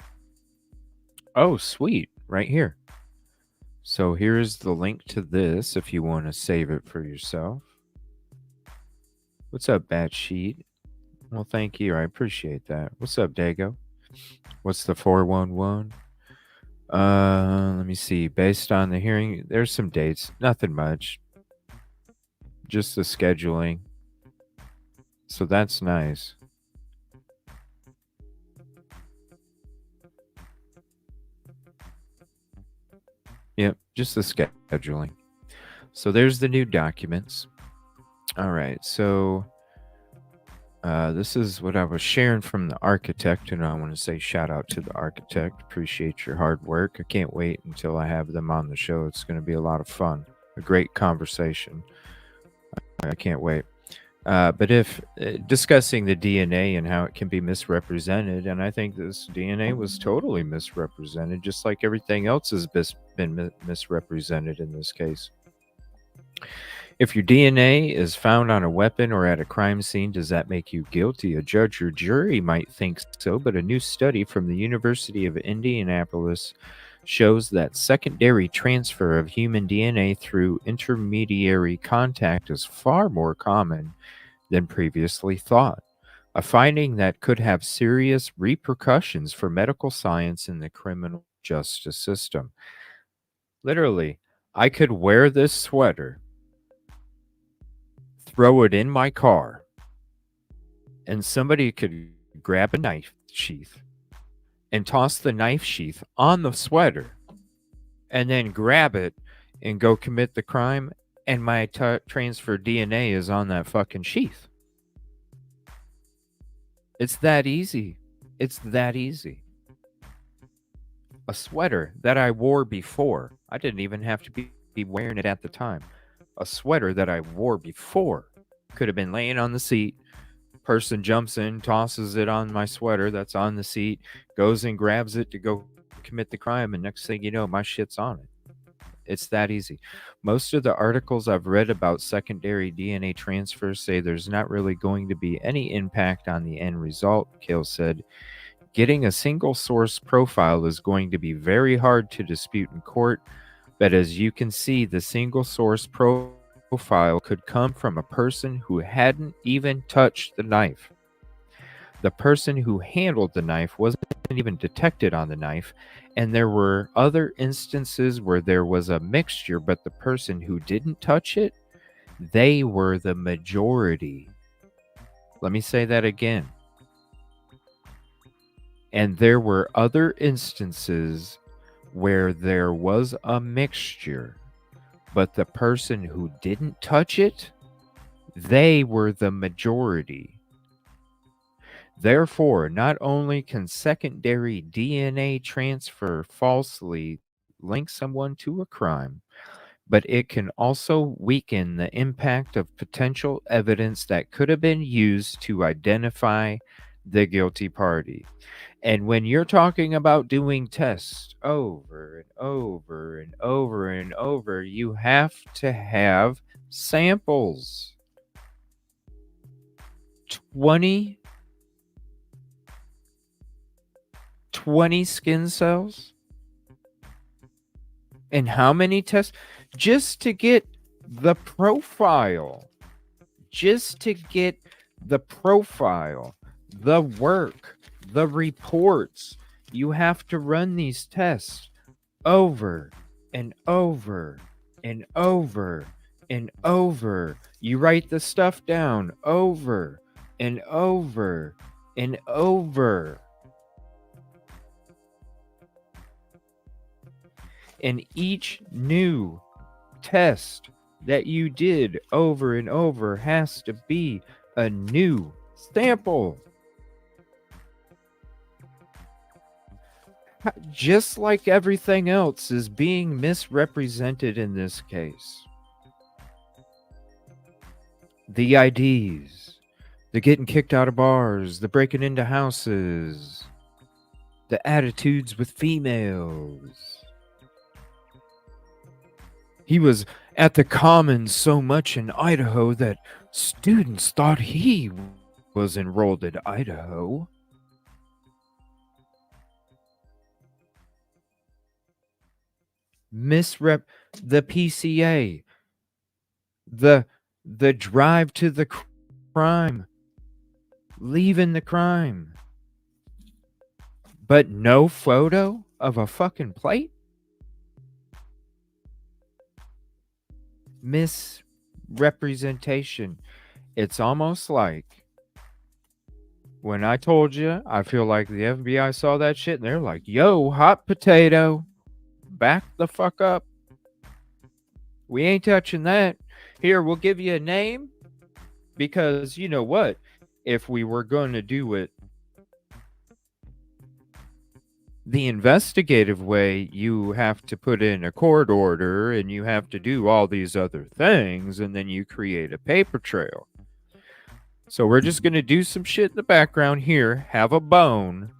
Oh, sweet. Right here. So here's the link to this if you want to save it for yourself. What's up, Bat Sheet? Well, thank you. I appreciate that. What's up, Dago? What's the 411? Let me see. Based on the hearing, there's some dates. Nothing much. Just the scheduling. So that's nice. Yep, just the scheduling. So there's the new documents. All right, so this is what I was sharing from the architect, and I want to say shout out to the architect. Appreciate your hard work. I can't wait until I have them on the show. It's going to be a lot of fun, a great conversation. I can't wait. But if discussing the DNA and how it can be misrepresented, and I think this DNA was totally misrepresented, just like everything else has been misrepresented in this case. If your DNA is found on a weapon or at a crime scene, does that make you guilty? A judge or jury might think so, but a new study from the University of Indianapolis shows that secondary transfer of human DNA through intermediary contact is far more common than previously thought, a finding that could have serious repercussions for medical science and the criminal justice system. Literally, I could wear this sweater, throw it in my car, and somebody could grab a knife sheath and toss the knife sheath on the sweater and then grab it and go commit the crime, and my transfer DNA is on that fucking sheath. It's that easy. It's that easy. A sweater that I wore before, I didn't even have to be wearing it at the time. A sweater that I wore before could have been laying on the seat. Person jumps in, tosses it on my sweater that's on the seat, goes and grabs it to go commit the crime, and next thing you know, my shit's on it. It's that easy. Most of the articles I've read about secondary DNA transfers say there's not really going to be any impact on the end result, Kale said. Getting a single source profile is going to be very hard to dispute in court, but as you can see, the single source profile could come from a person who hadn't even touched the knife. The person who handled the knife wasn't even detected on the knife, and there were other instances where there was a mixture, but the person who didn't touch it, they were the majority. Let me say that again. And there were other instances where there was a mixture, but the person who didn't touch it, they were the majority. Therefore, not only can secondary DNA transfer falsely link someone to a crime, but it can also weaken the impact of potential evidence that could have been used to identify the guilty party. And when you're talking about doing tests over and over and over and over, you have to have samples. 20 skin cells? And how many tests? Just to get the profile. Just to get the profile, the work, the reports. You have to run these tests over and over and over and over. You write the stuff down over and over and over. And each new test that you did over and over has to be a new sample. Just like everything else is being misrepresented in this case. The IDs, the getting kicked out of bars, the breaking into houses, the attitudes with females. He was at the Commons so much in Idaho that students thought he was enrolled in Idaho. misrep the PCA, the drive to the crime, leaving the crime, but no photo of a fucking plate? Misrepresentation. It's almost like when I told you, I feel like the FBI saw that shit and they're like, yo, hot potato, back the fuck up. We ain't touching that. Here, we'll give you a name because you know what? If we were going to do it the investigative way, you have to put in a court order and you have to do all these other things, and then you create a paper trail. So we're just going to do some shit in the background here, have a bone,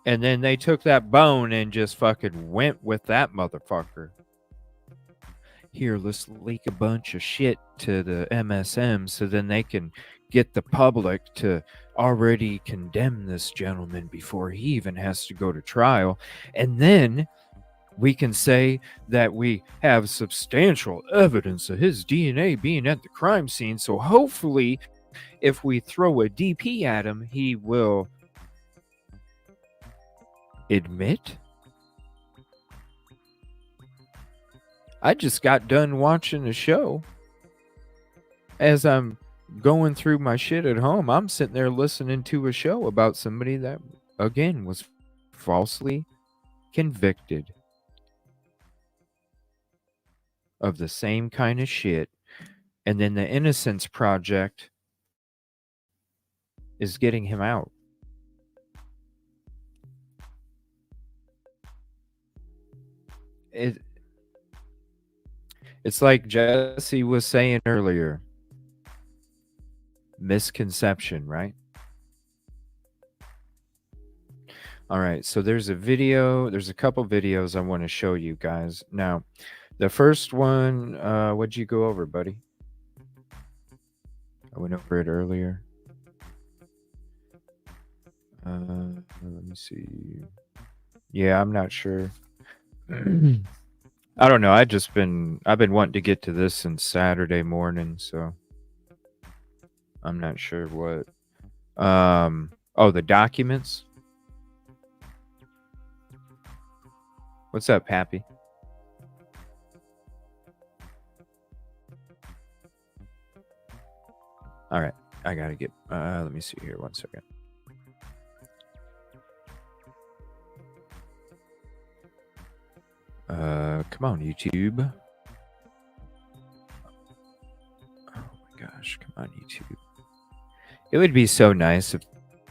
and then they took that bone and just fucking went with that motherfucker. Here, let's leak a bunch of shit to the MSM so then they can get the public to already condemn this gentleman before he even has to go to trial. And then we can say that we have substantial evidence of his DNA being at the crime scene. So hopefully, if we throw a DP at him, he will admit. I just got done watching a show. As I'm going through my shit at home, I'm sitting there listening to a show about somebody that, again, was falsely convicted of the same kind of shit. And then the Innocence Project is getting him out. It's like Jesse was saying earlier. Misconception, right? All right, so there's a couple videos I want to show you guys. Now, the first one, what'd you go over, buddy? I went over it earlier. Let me see. Yeah, I'm not sure. I don't know. I've been wanting to get to this since Saturday morning, so I'm not sure what. Oh, the documents. What's up, Happy? All right, I gotta get. Let me see here. 1 second. Come on, YouTube. Oh my gosh, come on, YouTube. It would be so nice if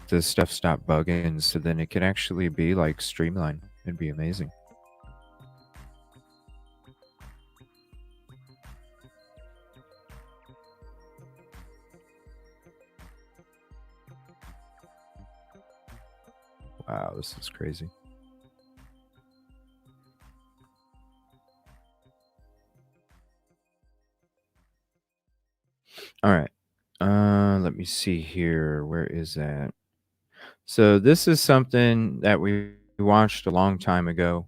this stuff stopped bugging, so then it could actually be like streamlined. It'd be amazing. Wow, this is crazy. All right. Let me see here. Where is that? So this is something that we watched a long time ago.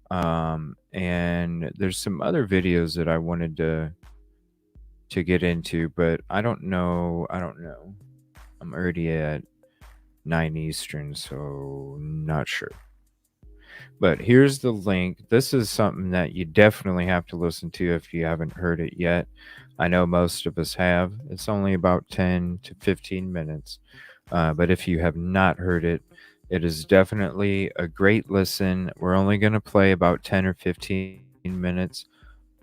And there's some other videos that I wanted to get into, but I don't know. I'm already at 9 Eastern, so not sure. But here's the link. This is something that you definitely have to listen to if you haven't heard it yet. I know most of us have. It's only about 10 to 15 minutes. But if you have not heard it, it is definitely a great listen. We're only going to play about 10 or 15 minutes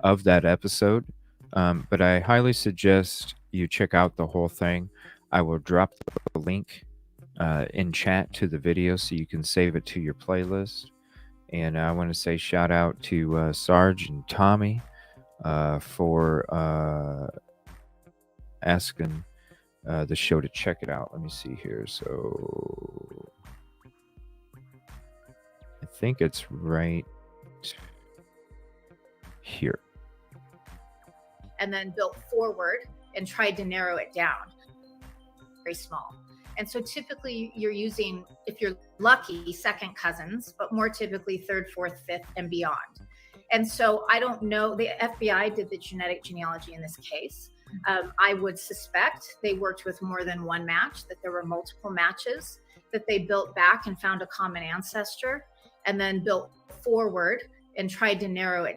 of that episode. But I highly suggest you check out the whole thing. I will drop the link in chat to the video so you can save it to your playlist. And I want to say shout out to Sarge and Tommy for asking the show to check it out. Let me see here. So I think it's right here. And then built forward and tried to narrow it down. Very small. And so typically you're using, if you're lucky, second cousins, but more typically third, fourth, fifth, and beyond. And so I don't know, the FBI did the genetic genealogy in this case. I would suspect they worked with more than one match, that there were multiple matches, that they built back and found a common ancestor, and then built forward and tried to narrow it.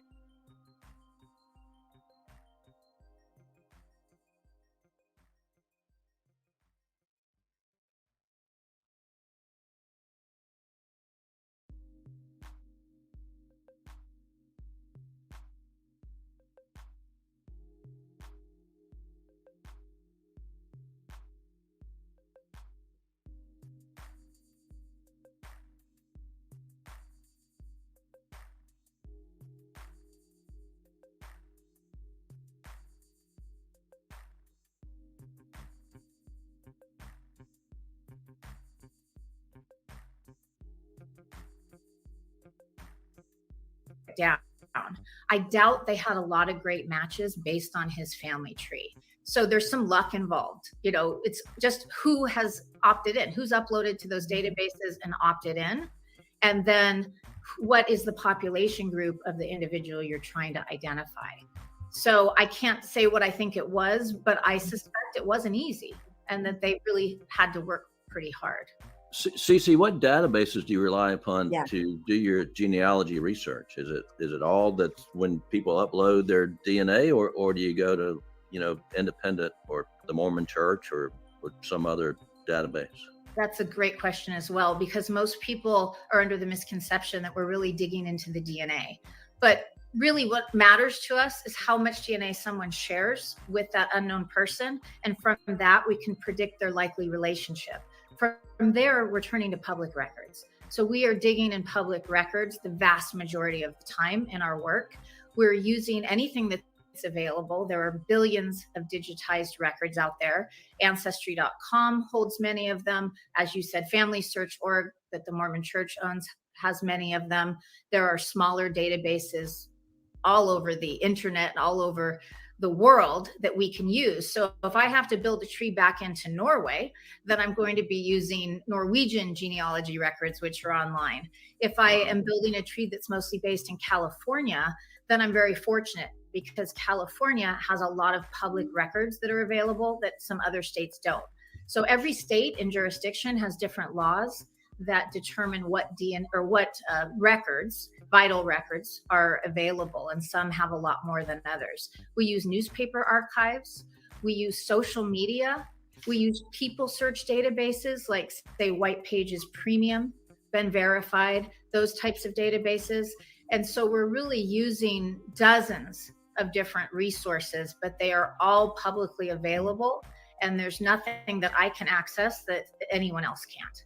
Down. I doubt they had a lot of great matches based on his family tree. So there's some luck involved. You know, it's just who has opted in, who's uploaded to those databases and opted in. And then what is the population group of the individual you're trying to identify? So I can't say what I think it was, but I suspect it wasn't easy and that they really had to work pretty hard. Cece, what databases do you rely upon Yeah. to do your genealogy research? Is it all that when people upload their DNA, or do you go to, independent or the Mormon Church or some other database? That's a great question as well, because most people are under the misconception that we're really digging into the DNA. But really what matters to us is how much DNA someone shares with that unknown person. And from that, we can predict their likely relationship. From there, we're turning to public records. So we are digging in public records the vast majority of the time in our work. We're using anything that's available. There are billions of digitized records out there. Ancestry.com holds many of them. As you said, FamilySearch.org that the Mormon Church owns has many of them. There are smaller databases all over the internet and all over the world that we can use. So if I have to build a tree back into Norway, then I'm going to be using Norwegian genealogy records, which are online. If I am building a tree that's mostly based in California, then I'm very fortunate because California has a lot of public records that are available that some other states don't. So every state and jurisdiction has different laws that determine what records, vital records, are available, and some have a lot more than others. We use newspaper archives, we use social media, we use people search databases like, say, White Pages Premium, been verified, those types of databases. And so we're really using dozens of different resources, but they are all publicly available, and there's nothing that I can access that anyone else can't.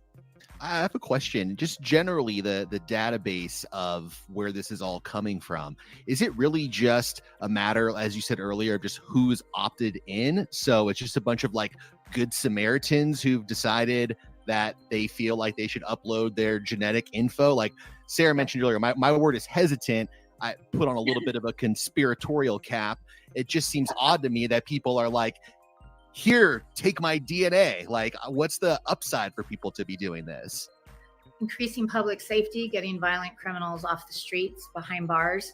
I have a question. Just generally, the database of where this is all coming from, is it really just a matter, as you said earlier, of just who's opted in? So it's just a bunch of like good Samaritans who've decided that they feel like they should upload their genetic info. Like Sarah mentioned earlier, my word is hesitant. I put on a little bit of a conspiratorial cap. It just seems odd to me that people are like, here, take my DNA. Like, what's the upside for people to be doing this? Increasing public safety, getting violent criminals off the streets, behind bars.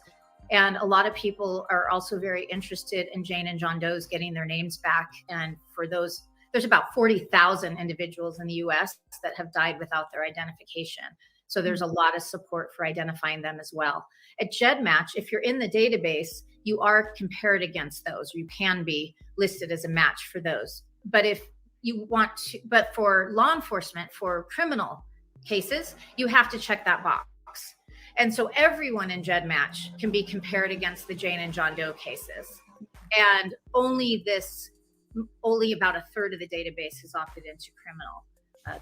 And a lot of people are also very interested in Jane and John Doe's getting their names back. And for those, there's about 40,000 individuals in the US that have died without their identification. So there's a lot of support for identifying them as well. At GEDmatch, if you're in the database, you are compared against those. You can be listed as a match for those. But if you want to, but for law enforcement, for criminal cases, you have to check that box. And so everyone in GEDmatch can be compared against the Jane and John Doe cases. And only about a third of the database has opted into criminal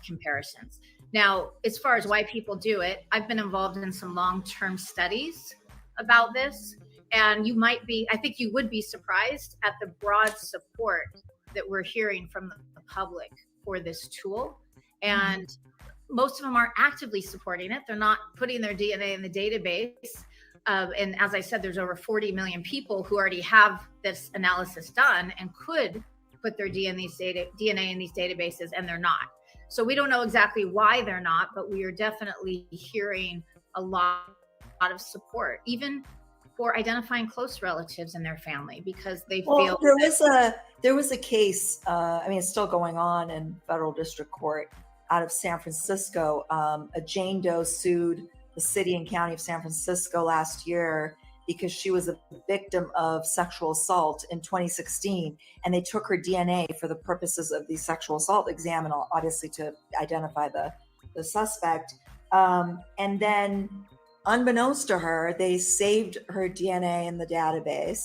comparisons. Now, as far as why people do it, I've been involved in some long-term studies about this. And I think you would be surprised at the broad support that we're hearing from the public for this tool. And most of them aren't actively supporting it. They're not putting their DNA in the database. And as I said, there's over 40 million people who already have this analysis done and could put their DNA in these databases, and they're not. So we don't know exactly why they're not, but we are definitely hearing a lot of support. Even for identifying close relatives in their family because they Well, feel there was a case. I mean, it's still going on in federal district court out of San Francisco. A Jane Doe sued the city and county of San Francisco last year because she was a victim of sexual assault in 2016, and they took her DNA for the purposes of the sexual assault exam, and obviously to identify the suspect. And then, unbeknownst to her, they saved her DNA in the database,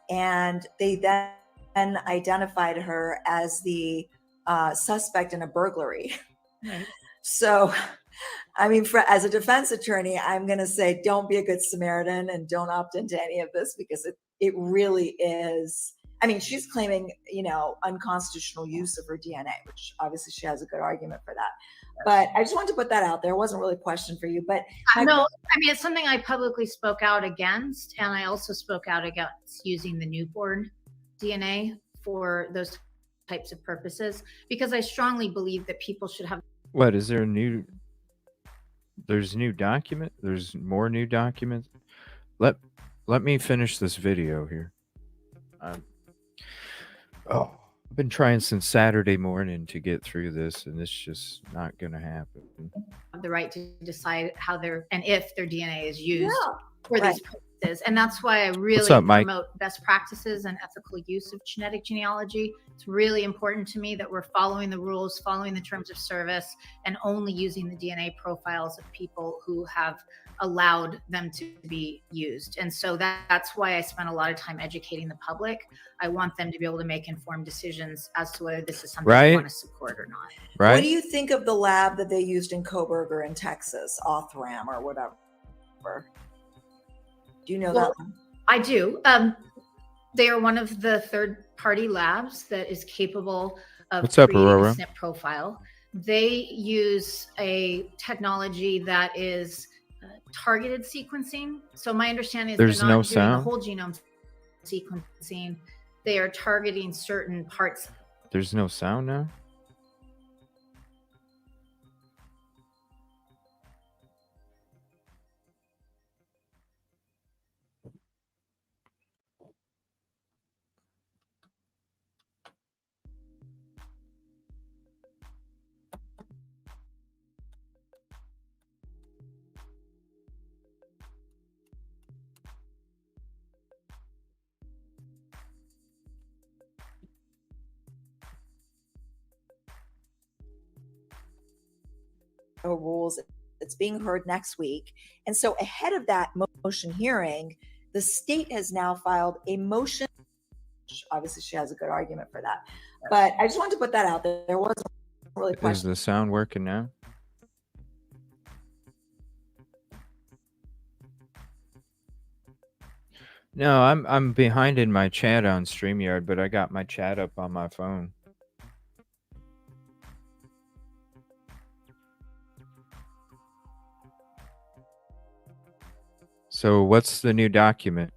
and they then identified her as the suspect in a burglary. Right. So, I mean, as a defense attorney, I'm going to say don't be a good Samaritan and don't opt into any of this, because it really is. I mean, she's claiming, unconstitutional use of her DNA, which obviously she has a good argument for that. But I just wanted to put that out there. It wasn't really a question for you, but no, I mean, it's something I publicly spoke out against, and I also spoke out against using the newborn DNA for those types of purposes, because I strongly believe that people should have. What is there there's a new document? There's more new documents? Let me finish this video here. I've been trying since Saturday morning to get through this, and it's just not going to happen. The right to decide how and if their DNA is used for right. these purposes. And that's why I really What's up, Mike? promote best practices and ethical use of genetic genealogy. It's really important to me that we're following the rules, following the terms of service, and only using the DNA profiles of people who have allowed them to be used. And so that's why I spent a lot of time educating the public. I want them to be able to make informed decisions as to whether this is something they want to support or not. Right? What do you think of the lab that they used in Coburger in Texas, Othram or whatever? Do you know that one? I do. They are one of the third-party labs that is capable of creating a SNP profile. They use a technology that is targeted sequencing. So my understanding is there's they're no not doing sound. the whole genome sequencing. They are targeting certain parts. There's no sound now? Rules. It's being heard next week. And so ahead of that motion hearing, the state has now filed a motion. Obviously, she has a good argument for that. But I just wanted to put that out there. There wasn't really a question. Is the sound working now? No, I'm behind in my chat on StreamYard, but I got my chat up on my phone. So what's the new document?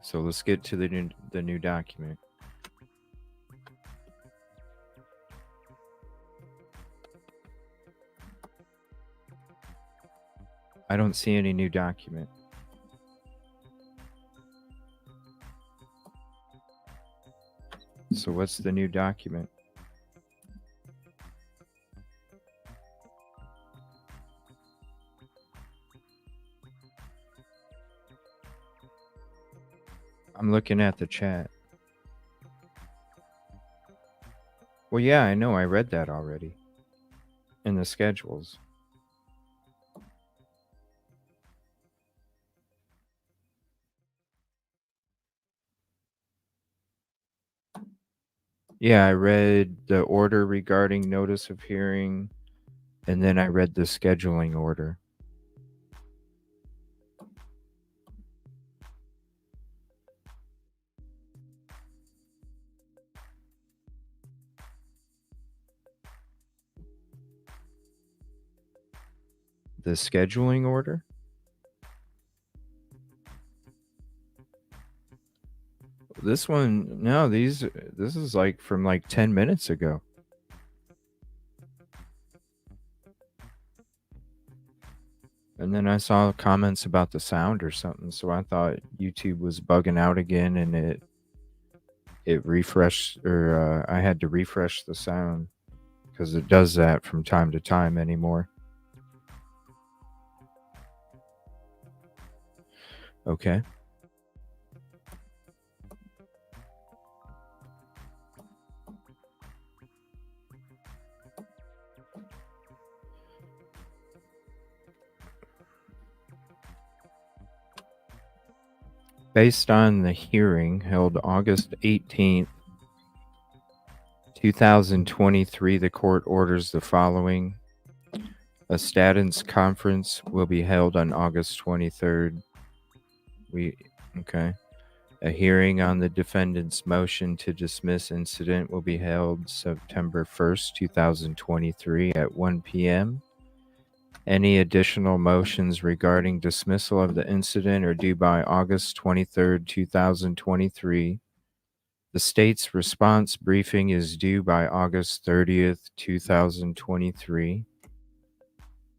So let's get to the new document. I don't see any new document. So what's the new document? I'm looking at the chat. Well, yeah, I know. I read that already in the schedules. Yeah, I read the order regarding notice of hearing, and then I read the scheduling order. The scheduling order? This one, no, this is like from like 10 minutes ago. And then I saw comments about the sound or something, so I thought YouTube was bugging out again, and it refreshed, or I had to refresh the sound because it does that from time to time anymore. Okay. Based on the hearing held August 18th, 2023, the court orders the following. A status conference will be held on August 23rd. Okay. A hearing on the defendant's motion to dismiss incident will be held September 1st, 2023 at 1 p.m. Any additional motions regarding dismissal of the incident are due by August 23rd, 2023. The state's response briefing is due by August 30th, 2023.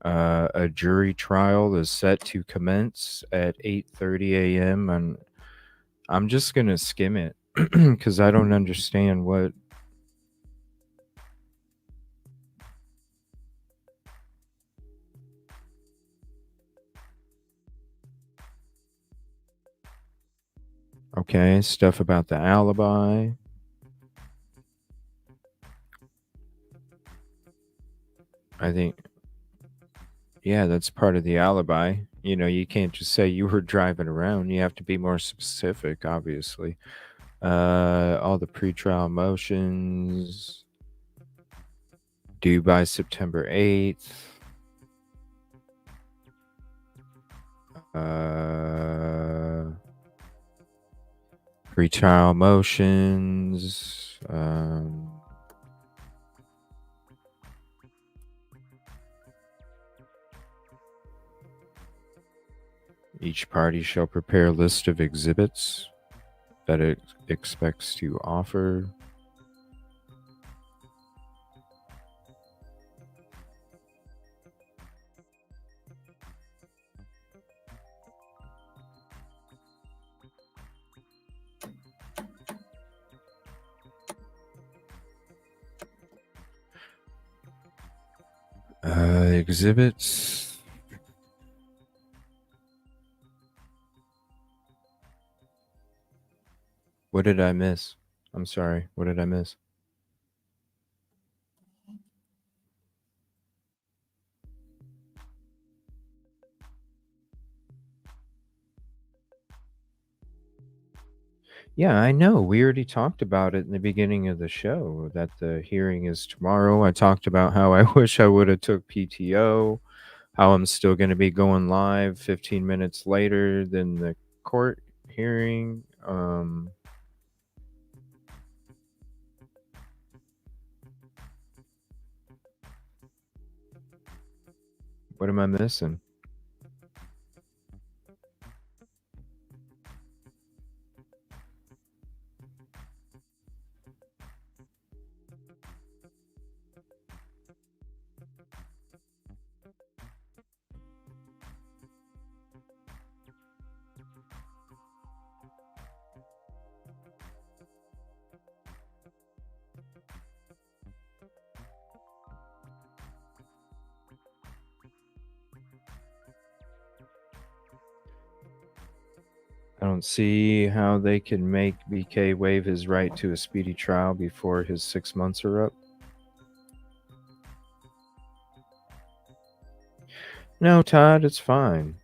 A jury trial is set to commence at 8:30 a.m. and I'm just going to skim it because I don't understand what. Okay, stuff about the alibi. I think, yeah, that's part of the alibi. You know, you can't just say you were driving around. You have to be more specific, obviously. All the pretrial motions due by September 8th. Pretrial motions. Each party shall prepare a list of exhibits that it expects to offer. Exhibits. What did I miss? I'm sorry. What did I miss? Yeah, I know. We already talked about it in the beginning of the show that the hearing is tomorrow. I talked about how I wish I would have took PTO, how I'm still going to be going live 15 minutes later than the court hearing. What am I missing? I don't see how they can make BK waive his right to a speedy trial before his 6 months are up. No, Todd, it's fine.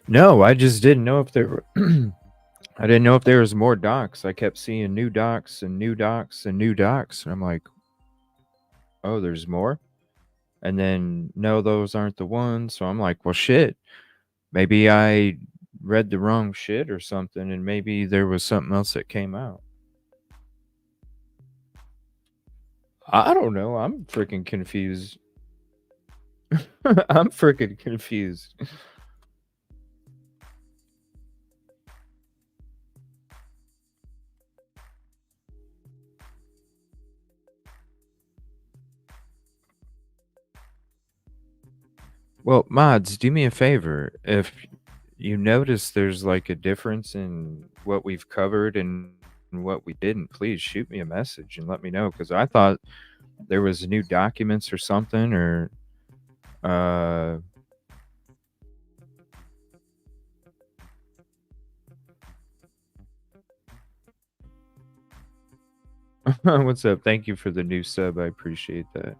No, I just didn't know if there were I didn't know if there was more docs. I kept seeing new docs and new docs and new docs. And I'm like, oh, there's more? And then, no, those aren't the ones. So I'm like, well, shit. Maybe I read the wrong shit or something. And maybe there was something else that came out. I don't know. I'm freaking confused. I'm freaking confused. Well, mods, do me a favor. If you notice there's like a difference in what we've covered and what we didn't, please shoot me a message and let me know, because I thought there was new documents or something, or uh what's up? Thank you for the new sub. I appreciate that.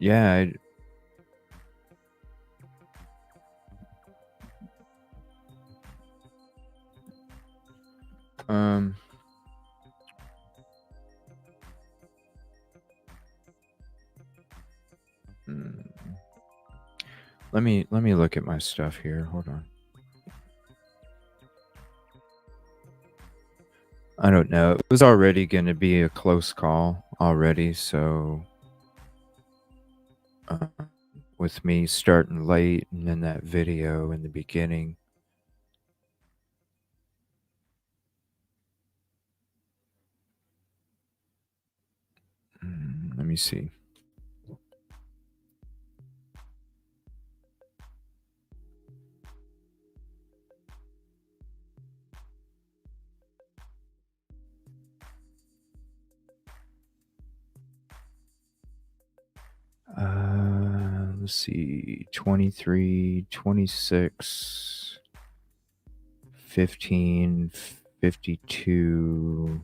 Yeah, um mm, let me look at my stuff here. Hold on. I don't know. It was already going to be a close call already, so uh, with me starting late and then that video in the beginning. Let me see. Let's see. 23, 26, 15, 52.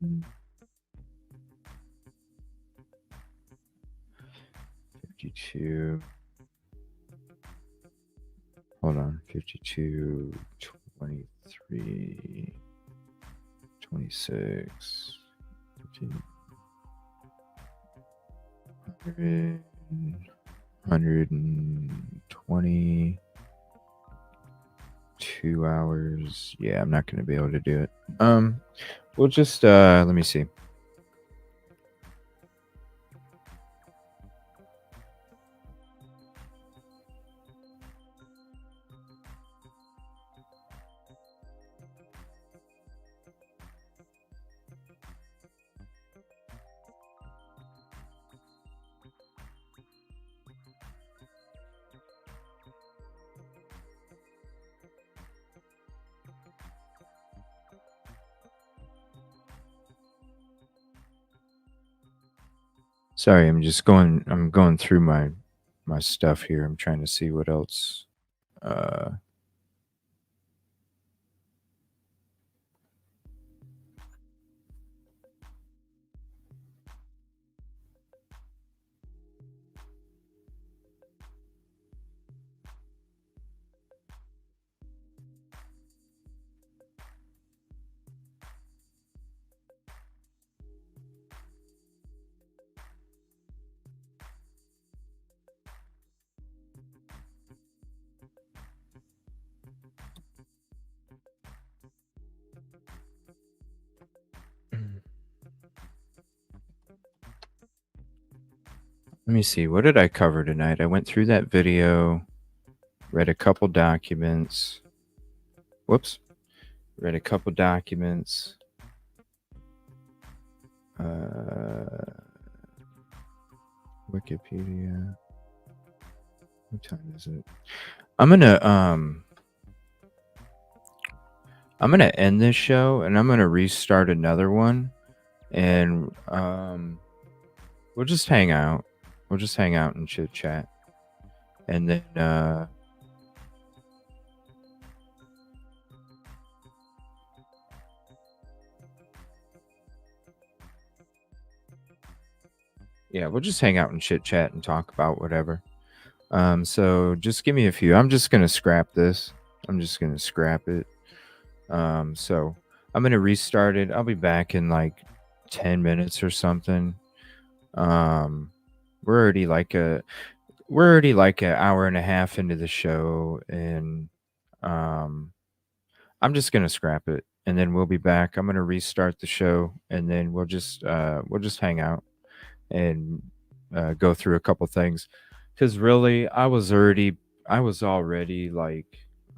Mm, 52. Hold on. 52, 23, 26, 15, 100, 120, 2 hours. Yeah, I'm not going to be able to do it. We'll just, let me see. Sorry, I'm going through my stuff here. I'm trying to see what else. Let me see. What did I cover tonight? I went through that video, read a couple documents. Whoops. Read a couple documents. Wikipedia. What time is it? I'm gonna end this show and I'm gonna restart another one, and we'll just hang out. We'll just hang out and chit chat, and then yeah, we'll just hang out and chit chat and talk about whatever. So just give me a few. I'm just gonna scrap this. I'm just gonna scrap it. So I'm gonna restart it. I'll be back in like 10 minutes or something. We're already like an hour and a half into the show, and I'm just gonna scrap it, and then we'll be back. I'm gonna restart the show, and then we'll just hang out and go through a couple things, because really I was already like,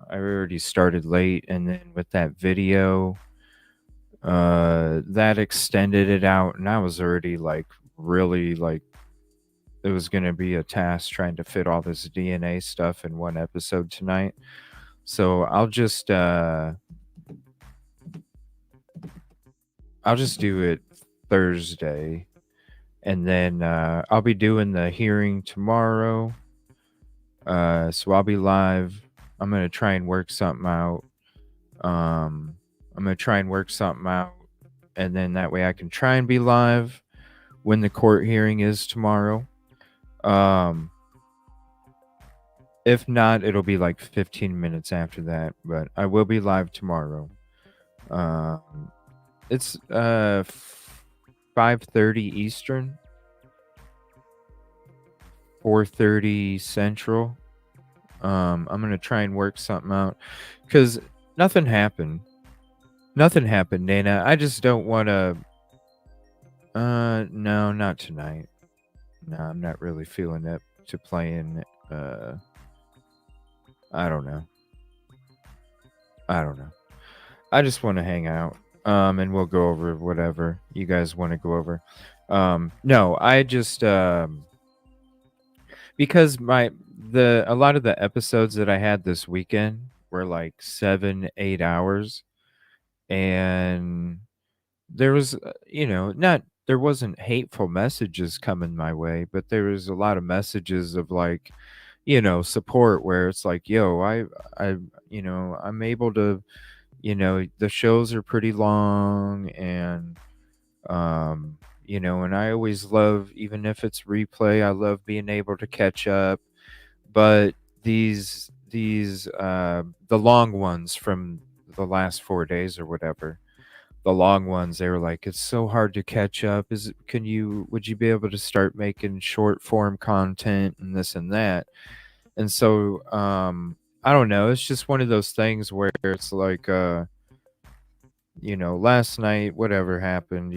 I already started late, and then with that video, that extended it out, and I was already like really like it was gonna be a task trying to fit all this DNA stuff in one episode tonight. So I'll just do it Thursday, and then I'll be doing the hearing tomorrow. So I'll be live. I'm gonna try and work something out. I'm gonna try and work something out, and then that way I can try and be live when the court hearing is tomorrow. Um, if not, it'll be like 15 minutes after that, but I will be live tomorrow. It's 5:30 Eastern, 4:30 Central. I'm gonna try and work something out, because nothing happened. Nothing happened, Nana. I just don't want to. No, not tonight. No, I'm not really feeling up to playing. I don't know. I don't know. I just want to hang out. And we'll go over whatever you guys want to go over. No, I just because a lot of the episodes that I had this weekend were like 7-8 hours, and there was not there wasn't hateful messages coming my way, but there was a lot of messages of like support, where it's like, yo, I I'm able to, the shows are pretty long, and and I always love, even if it's replay, I love being able to catch up. But the long ones from the last 4 days or whatever, the long ones, they were like, it's so hard to catch up. Would you be able to start making short form content and this and that? And so I don't know, it's just one of those things where it's like last night, whatever happened,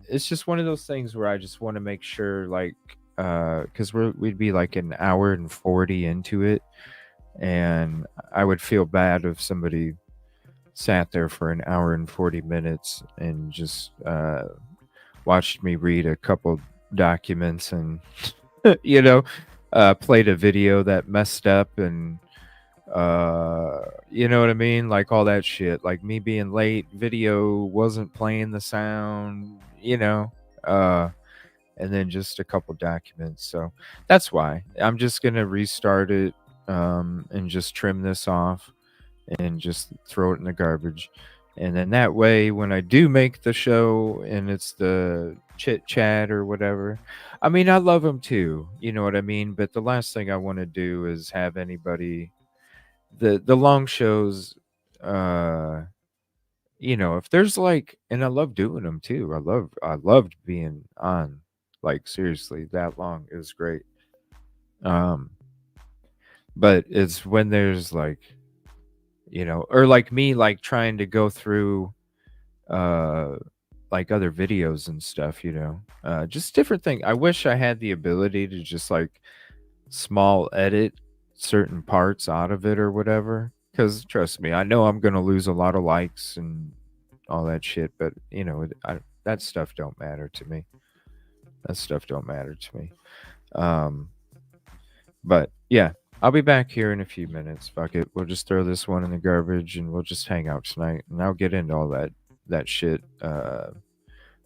it's just one of those things where I just want to make sure, like, because we'd be like an hour and 40 into it, and I would feel bad if somebody sat there for an hour and 40 minutes and just watched me read a couple documents and played a video that messed up, and you know what I mean, like all that shit, like me being late, video wasn't playing the sound, and then just a couple documents. So that's why I'm just gonna restart it, and just trim this off and just throw it in the garbage. And then that way, when I do make the show and it's the chit chat or whatever, I mean, I love them too, you know what I mean? But the last thing I want to do is have anybody, the long shows, if there's like, and I love doing them too. I loved being on, like, seriously, that long. It was great. Um, but it's when there's like, or like me, like trying to go through uh like other videos and stuff, just different thing. I wish I had the ability to just like small edit certain parts out of it or whatever, because trust me, I know I'm gonna lose a lot of likes and all that shit, but that stuff don't matter to me. That stuff don't matter to me. um but yeah, I'll be back here in a few minutes. Fuck it. We'll just throw this one in the garbage and we'll just hang out tonight. And I'll get into all that shit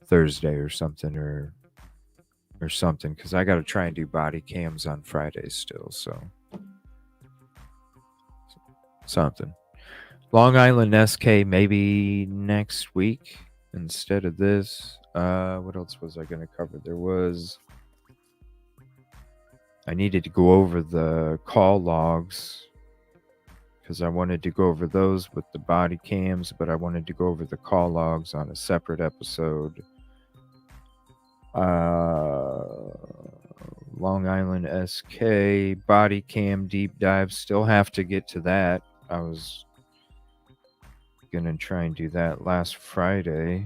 Thursday or something, or something, because I got to try and do body cams on Fridays still. So something. Long Island SK maybe next week instead of this. What else was I going to cover? I needed to go over the call logs, because I wanted to go over those with the body cams, but I wanted to go over the call logs on a separate episode. Long Island SK body cam deep dive. Still have to get to that. I was gonna try and do that last Friday.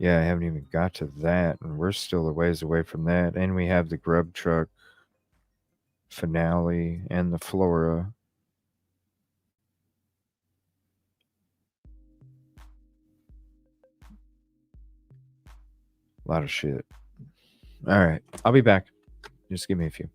Yeah, I haven't even got to that, and we're still a ways away from that. And we have the Grub Truck finale and the Flora. A lot of shit. All right, I'll be back. Just give me a few.